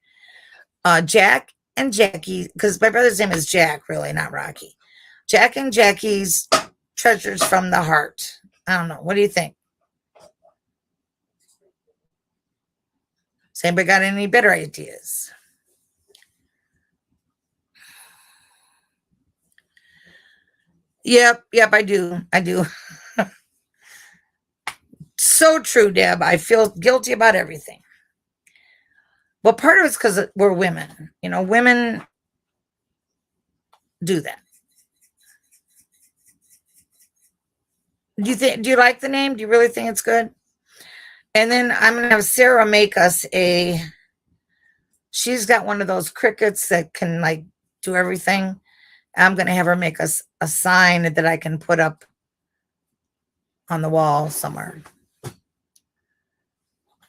Jack and Jackie, because my brother's name is Jack, really, not Rocky. Jack and Jackie's Treasures from the Heart. I don't know. What do you think? Has anybody got any better ideas? Yep, I do. So true, Deb. I feel guilty about everything. Well, part of it's because we're women. Women do that. Do you like the name? Do you really think it's good? And then I'm going to have Sarah make us she's got one of those crickets that can like do everything. I'm going to have her make us a sign that I can put up on the wall somewhere.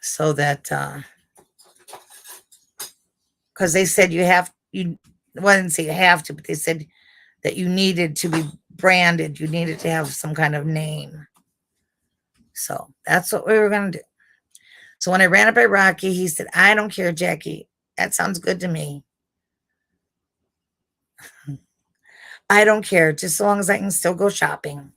So that, because they said well, I didn't say you have to, but they said that you needed to be branded. You needed to have some kind of name. So that's what we were going to do. So when I ran it by Rocky, he said, I don't care, Jackie. That sounds good to me. I don't care, just so long as I can still go shopping.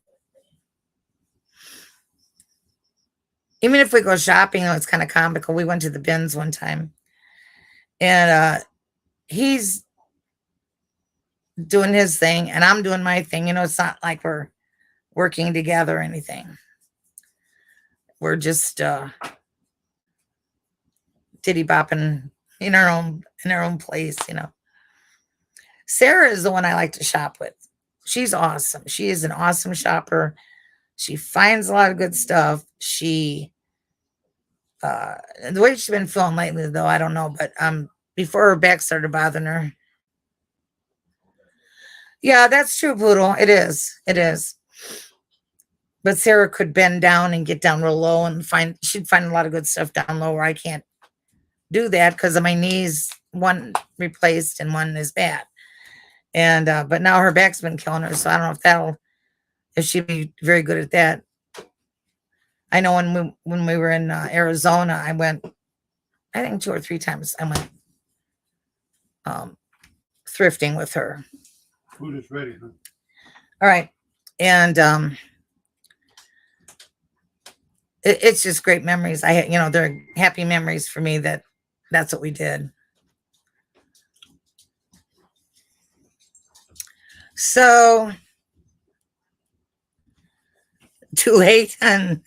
Even if we go shopping, it's kind of comical. We went to the bins one time, and he's doing his thing, and I'm doing my thing. It's not like we're working together or anything. We're just titty bopping in our own place, Sarah is the one I like to shop with. She's awesome. She is an awesome shopper. She finds a lot of good stuff. She The way she's been feeling lately, though, I don't know. But before her back started bothering her. Yeah, that's true, Poodle. It is. It is. But Sarah could bend down and get down real low and she'd find a lot of good stuff down low where I can't do that because of my knees, one replaced and one is bad. And but now her back's been killing her, so I don't know if she'd be very good at that. I know when we were in Arizona, I went, I think 2 or 3 times. I went thrifting with her. Food is ready, huh? All right, and it's just great memories. They're happy memories for me. That's what we did. So too late, and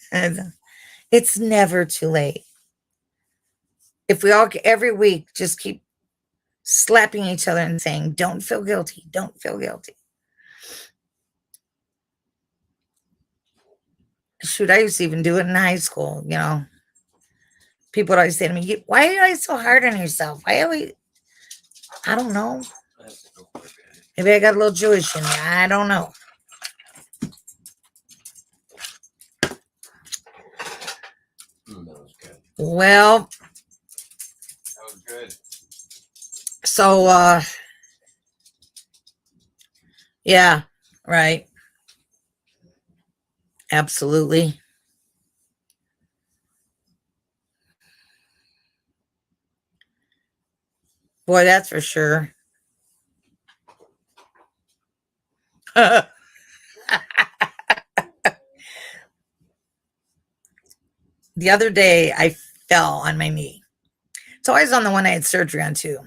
it's never too late. If we all every week just keep slapping each other and saying, "Don't feel guilty. Don't feel guilty." Shoot, I used to even do it in high school. People would always say to me, "Why are you always so hard on yourself? I don't know. Maybe I got a little Jewish in me. I don't know." That was good. Well, That was good. so yeah, right. Absolutely. Boy, that's for sure. The other day, I fell on my knee. It's always on the one I had surgery on, too.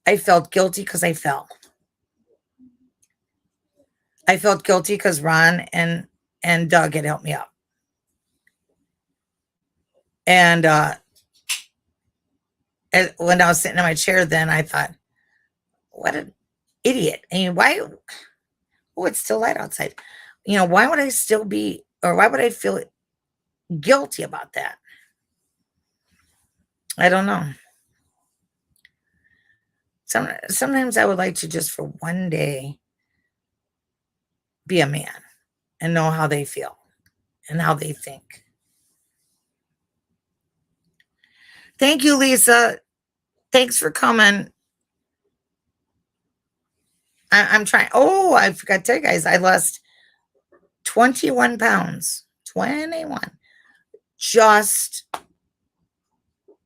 I felt guilty because I fell. I felt guilty because Ron and Doug had helped me up. And when I was sitting in my chair, then I thought, what an idiot. I mean, why? Oh, it's still light outside. Why would I still be, or why would I feel guilty about that? I don't know. Sometimes I would like to just for one day be a man and know how they feel and how they think. Thank you, Lisa. Thanks for coming. I'm trying. Oh, I forgot to tell you guys, I lost 21 pounds. 21. Just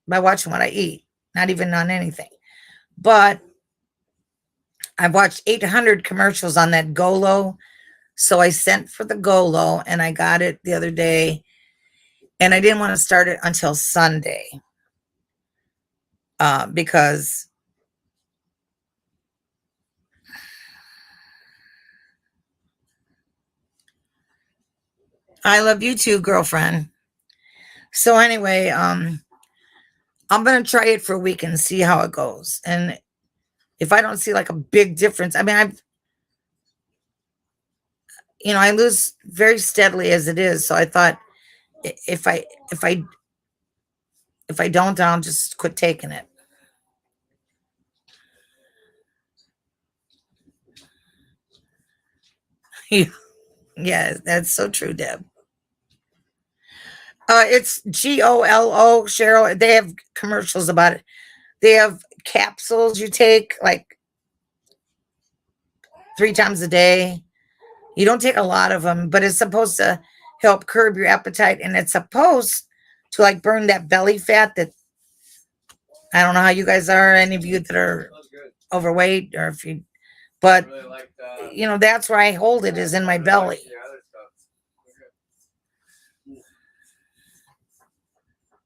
by watching what I eat, not even on anything. But I've watched 800 commercials on that Golo. So I sent for the Golo and I got it the other day. And I didn't want to start it until Sunday. Because I love you too, girlfriend. So anyway, I'm going to try it for a week and see how it goes. And if I don't see like a big difference, I mean, I lose very steadily as it is. So I thought if I don't, I'll just quit taking it. Yeah, that's so true, Deb. It's GOLO, Cheryl. They have commercials about it. They have capsules you take like 3 times a day. You don't take a lot of them, but it's supposed to help curb your appetite, and it's supposed to like burn that belly fat that I don't know how you guys are, any of you that are overweight, or if you, but that's where I hold it, is in my belly.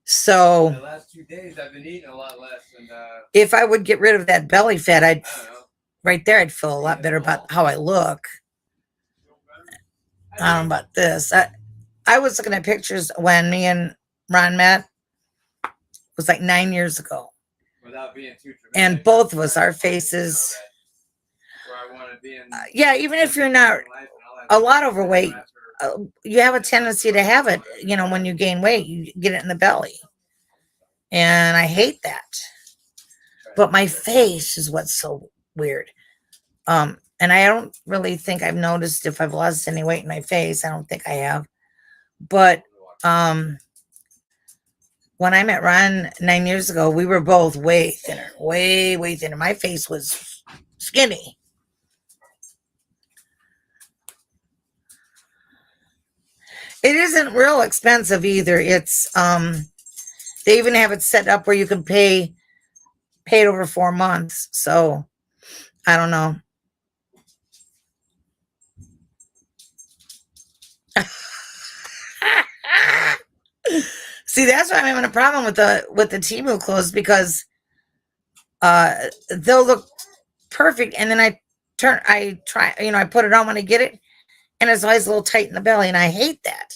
So the last 2 days I've been eating a lot less, and if I would get rid of that belly fat, I'd feel a lot better about how I look. I don't know about this. I was looking at pictures when me and Ron met. It was like 9 years ago. Without being too dramatic, and both of us, our faces. Where I want to be in, Yeah, even if you're not a lot overweight, you have a tendency to have it, when you gain weight, you get it in the belly. And I hate that. But my face is what's so weird. And I don't really think I've noticed if I've lost any weight in my face. I don't think I have. But when I met Ron 9 years ago, we were both way thinner, way, way thinner. My face was skinny. It isn't real expensive either. It's they even have it set up where you can pay it over 4 months. So I don't know. See, that's why I'm having a problem with the Temu clothes, because they'll look perfect, and then I try, I put it on when I get it, and it's always a little tight in the belly, and I hate that.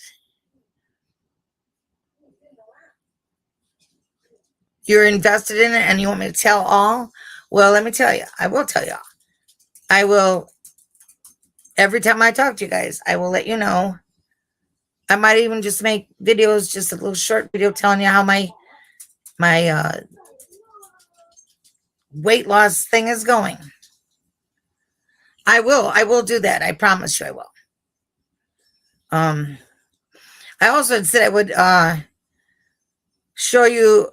You're invested in it, and you want me to tell all? Well, let me tell you. I will tell you all. I will. Every time I talk to you guys, I will let you know. I might even just make videos, just a little short video telling you how my weight loss thing is going. I will do that. I promise you I will. I also had said I would show you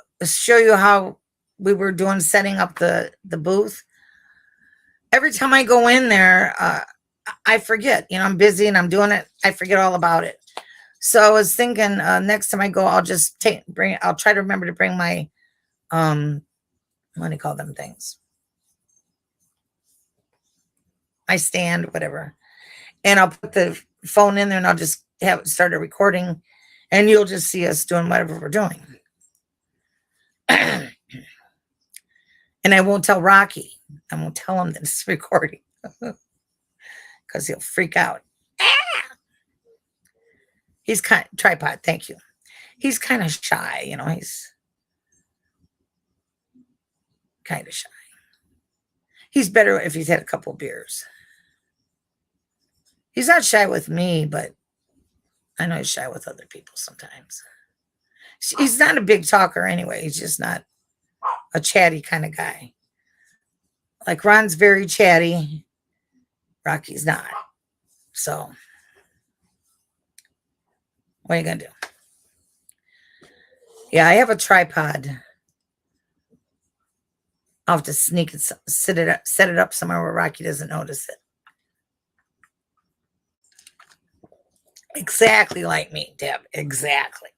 how we were doing setting up the booth. Every time I go in there, I forget. I'm busy and I'm doing it. I forget all about it. So I was thinking next time I go, I'll just I'll try to remember to bring my what do you call them things? My stand, whatever. And I'll put the phone in there and I'll just have it start a recording, and you'll just see us doing whatever we're doing. And I won't tell Rocky. I won't tell him that it's recording because he'll freak out. He's tripod. Thank you. He's kind of shy, he's kind of shy. He's better if he's had a couple of beers. He's not shy with me, but I know he's shy with other people sometimes. He's not a big talker anyway. He's just not a chatty kind of guy. Like Ron's very chatty. Rocky's not. So what are you going to do? Yeah, I have a tripod. I'll have to sneak it, set it up somewhere where Rocky doesn't notice it. Exactly like me, Deb. Exactly.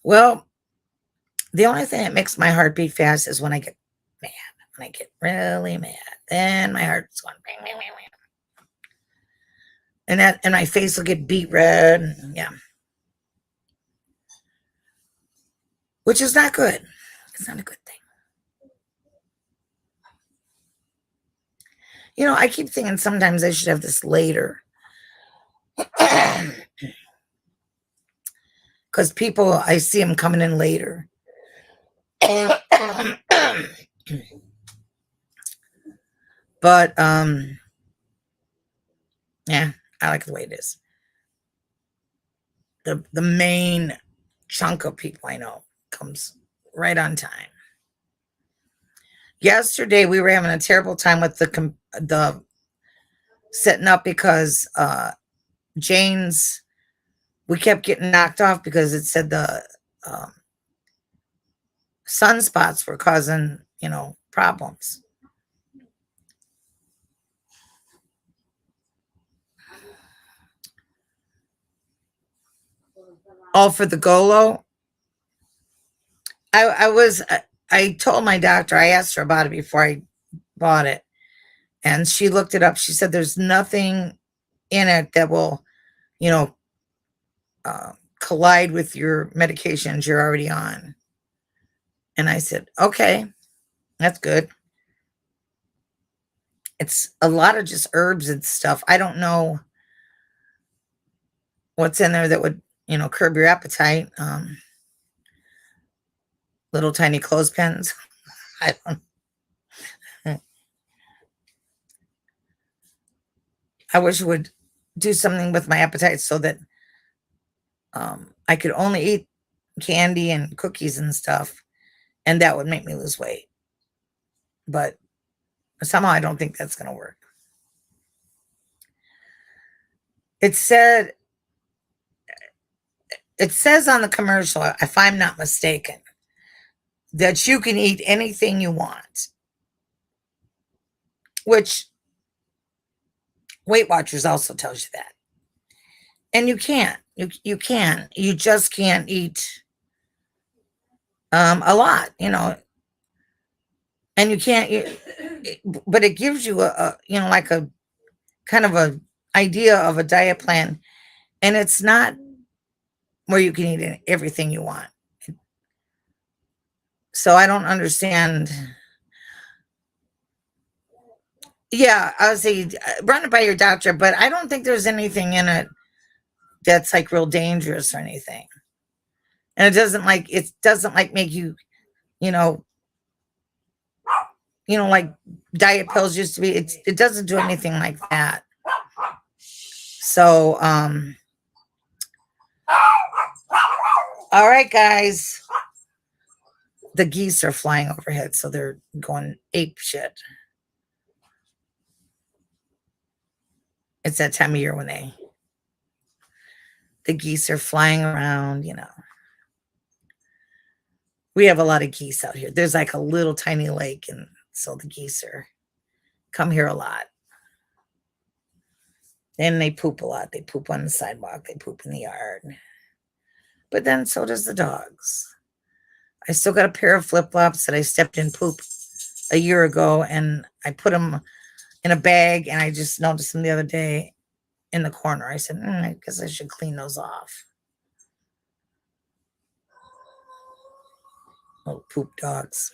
Well, the only thing that makes my heart beat fast is when I get mad. When I get really mad, then my heart's going bang, bang, bang, bang. And my face will get beet red. Yeah. Which is not good. It's not a good thing. I keep thinking sometimes I should have this later. Because people, I see them coming in later. But, yeah, I like the way it is. The main chunk of people I know comes right on time. Yesterday, we were having a terrible time with the setting up because Jane's, we kept getting knocked off because it said the sunspots were causing, problems. All for the Golo. I told my doctor, I asked her about it before I bought it, and she looked it up. She said there's nothing in it that will, collide with your medications you're already on. And I said, okay, that's good. It's a lot of just herbs and stuff. I don't know what's in there that would, curb your appetite. Little tiny clothespins. I don't know. I wish it would do something with my appetite so that I could only eat candy and cookies and stuff, and that would make me lose weight. But somehow I don't think that's going to work. It says on the commercial, if I'm not mistaken, that you can eat anything you want, which Weight Watchers also tells you that. And you can't. You can. You just can't eat a lot, and you can't. But it gives you like a kind of a idea of a diet plan, and it's not where you can eat everything you want. So I don't understand. Yeah, I would say run it by your doctor, but I don't think there's anything in it that's like real dangerous or anything. And it doesn't like make you, you know, like diet pills used to be. It doesn't do anything like that. So, all right, guys. The geese are flying overhead, so they're going ape shit. It's that time of year when the geese are flying around, We have a lot of geese out here. There's like a little tiny lake, and so the geese come here a lot. And they poop a lot. They poop on the sidewalk. They poop in the yard. But then so does the dogs. I still got a pair of flip-flops that I stepped in poop a year ago, and I put them in a bag, and I just noticed them the other day in the corner. I said, I guess I should clean those off. Little poop dogs.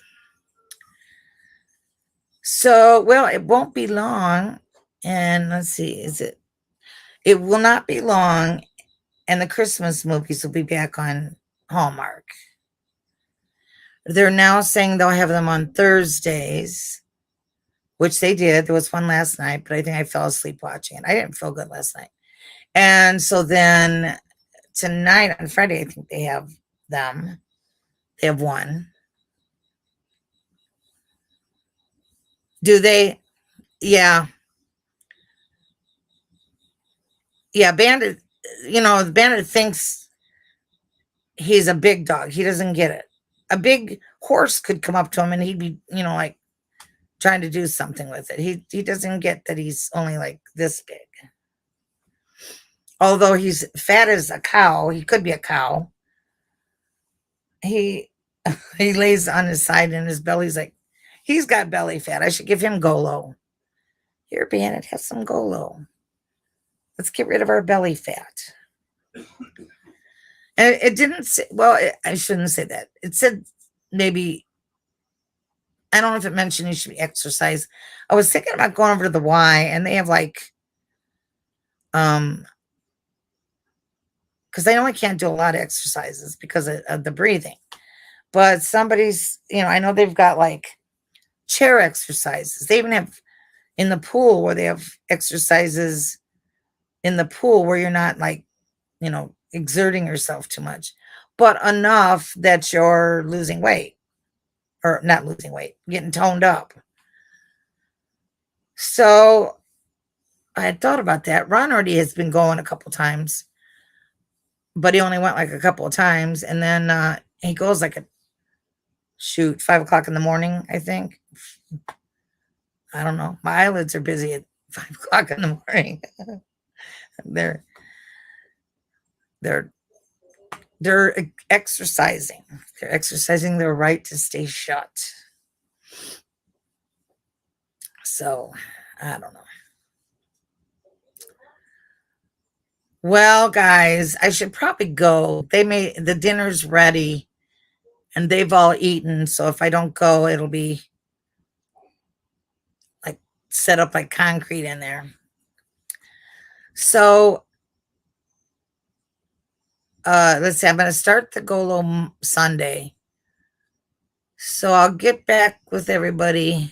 So, well, it won't be long. And let's see, it will not be long, and the Christmas movies will be back on Hallmark. They're now saying they'll have them on Thursdays, which they did. There was one last night, but I think I fell asleep watching it. I didn't feel good last night. And so then tonight on Friday, I think they have them. They have one. Do they? Yeah. Yeah, Bandit, Bandit thinks he's a big dog. He doesn't get it. A big horse could come up to him and he'd be, like trying to do something with it. He doesn't get that he's only like this big. Although he's fat as a cow, he could be a cow. He lays on his side and his belly's like, he's got belly fat. I should give him Golo. Here, Bandit, have some Golo. Let's get rid of our belly fat. And it didn't say, well, I shouldn't say that. It said maybe, I don't know if it mentioned you should be exercise. I was thinking about going over to the Y, and they have like, because I only can't do a lot of exercises because of the breathing. But somebody's, I know they've got like chair exercises. They even have in the pool where they have exercises in the pool where you're not like, exerting yourself too much, but enough that you're losing weight, or not losing weight, getting toned up. So I had thought about that. Ron already has been going a couple times, but he only went like a couple of times. And then he goes like 5 o'clock in the morning, I think. I don't know. My eyelids are busy at 5 o'clock in the morning. They're exercising. They're exercising their right to stay shut. So, I don't know. Well, guys, I should probably go. The dinner's ready and they've all eaten. So if I don't go, it'll be like set up like concrete in there. So, let's see, I'm going to start the Golo Sunday. So I'll get back with everybody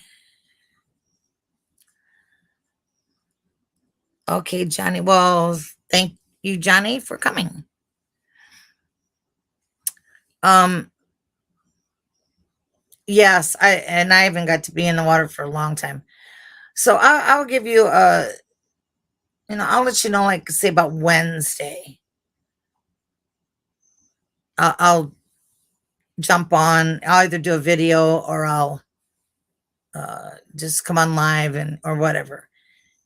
Okay, Johnny. Well, thank you, Johnny, for coming. Um, yes, I haven't got to be in the water for a long time. So I'll give you I'll let you know, like say about Wednesday. I'll jump on. I'll either do a video or I'll just come on live and or whatever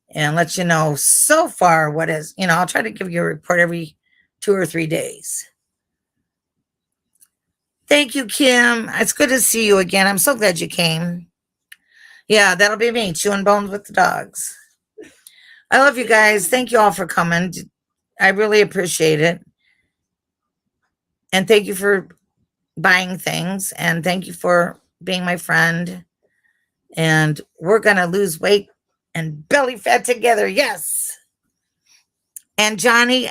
and let you know so far what is. I'll try to give you a report every 2 or 3 days. Thank you, Kim. It's good to see you again. I'm so glad you came. Yeah, that'll be me chewing bones with the dogs. I love you guys. Thank you all for coming. I really appreciate it. And thank you for buying things. And thank you for being my friend. And we're going to lose weight and belly fat together. Yes. And Johnny,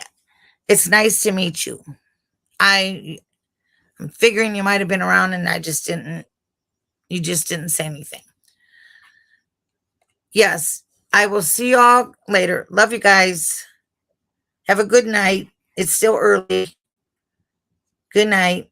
it's nice to meet you. I'm figuring you might have been around and you just didn't say anything. Yes, I will see y'all later. Love you guys. Have a good night. It's still early. Good night.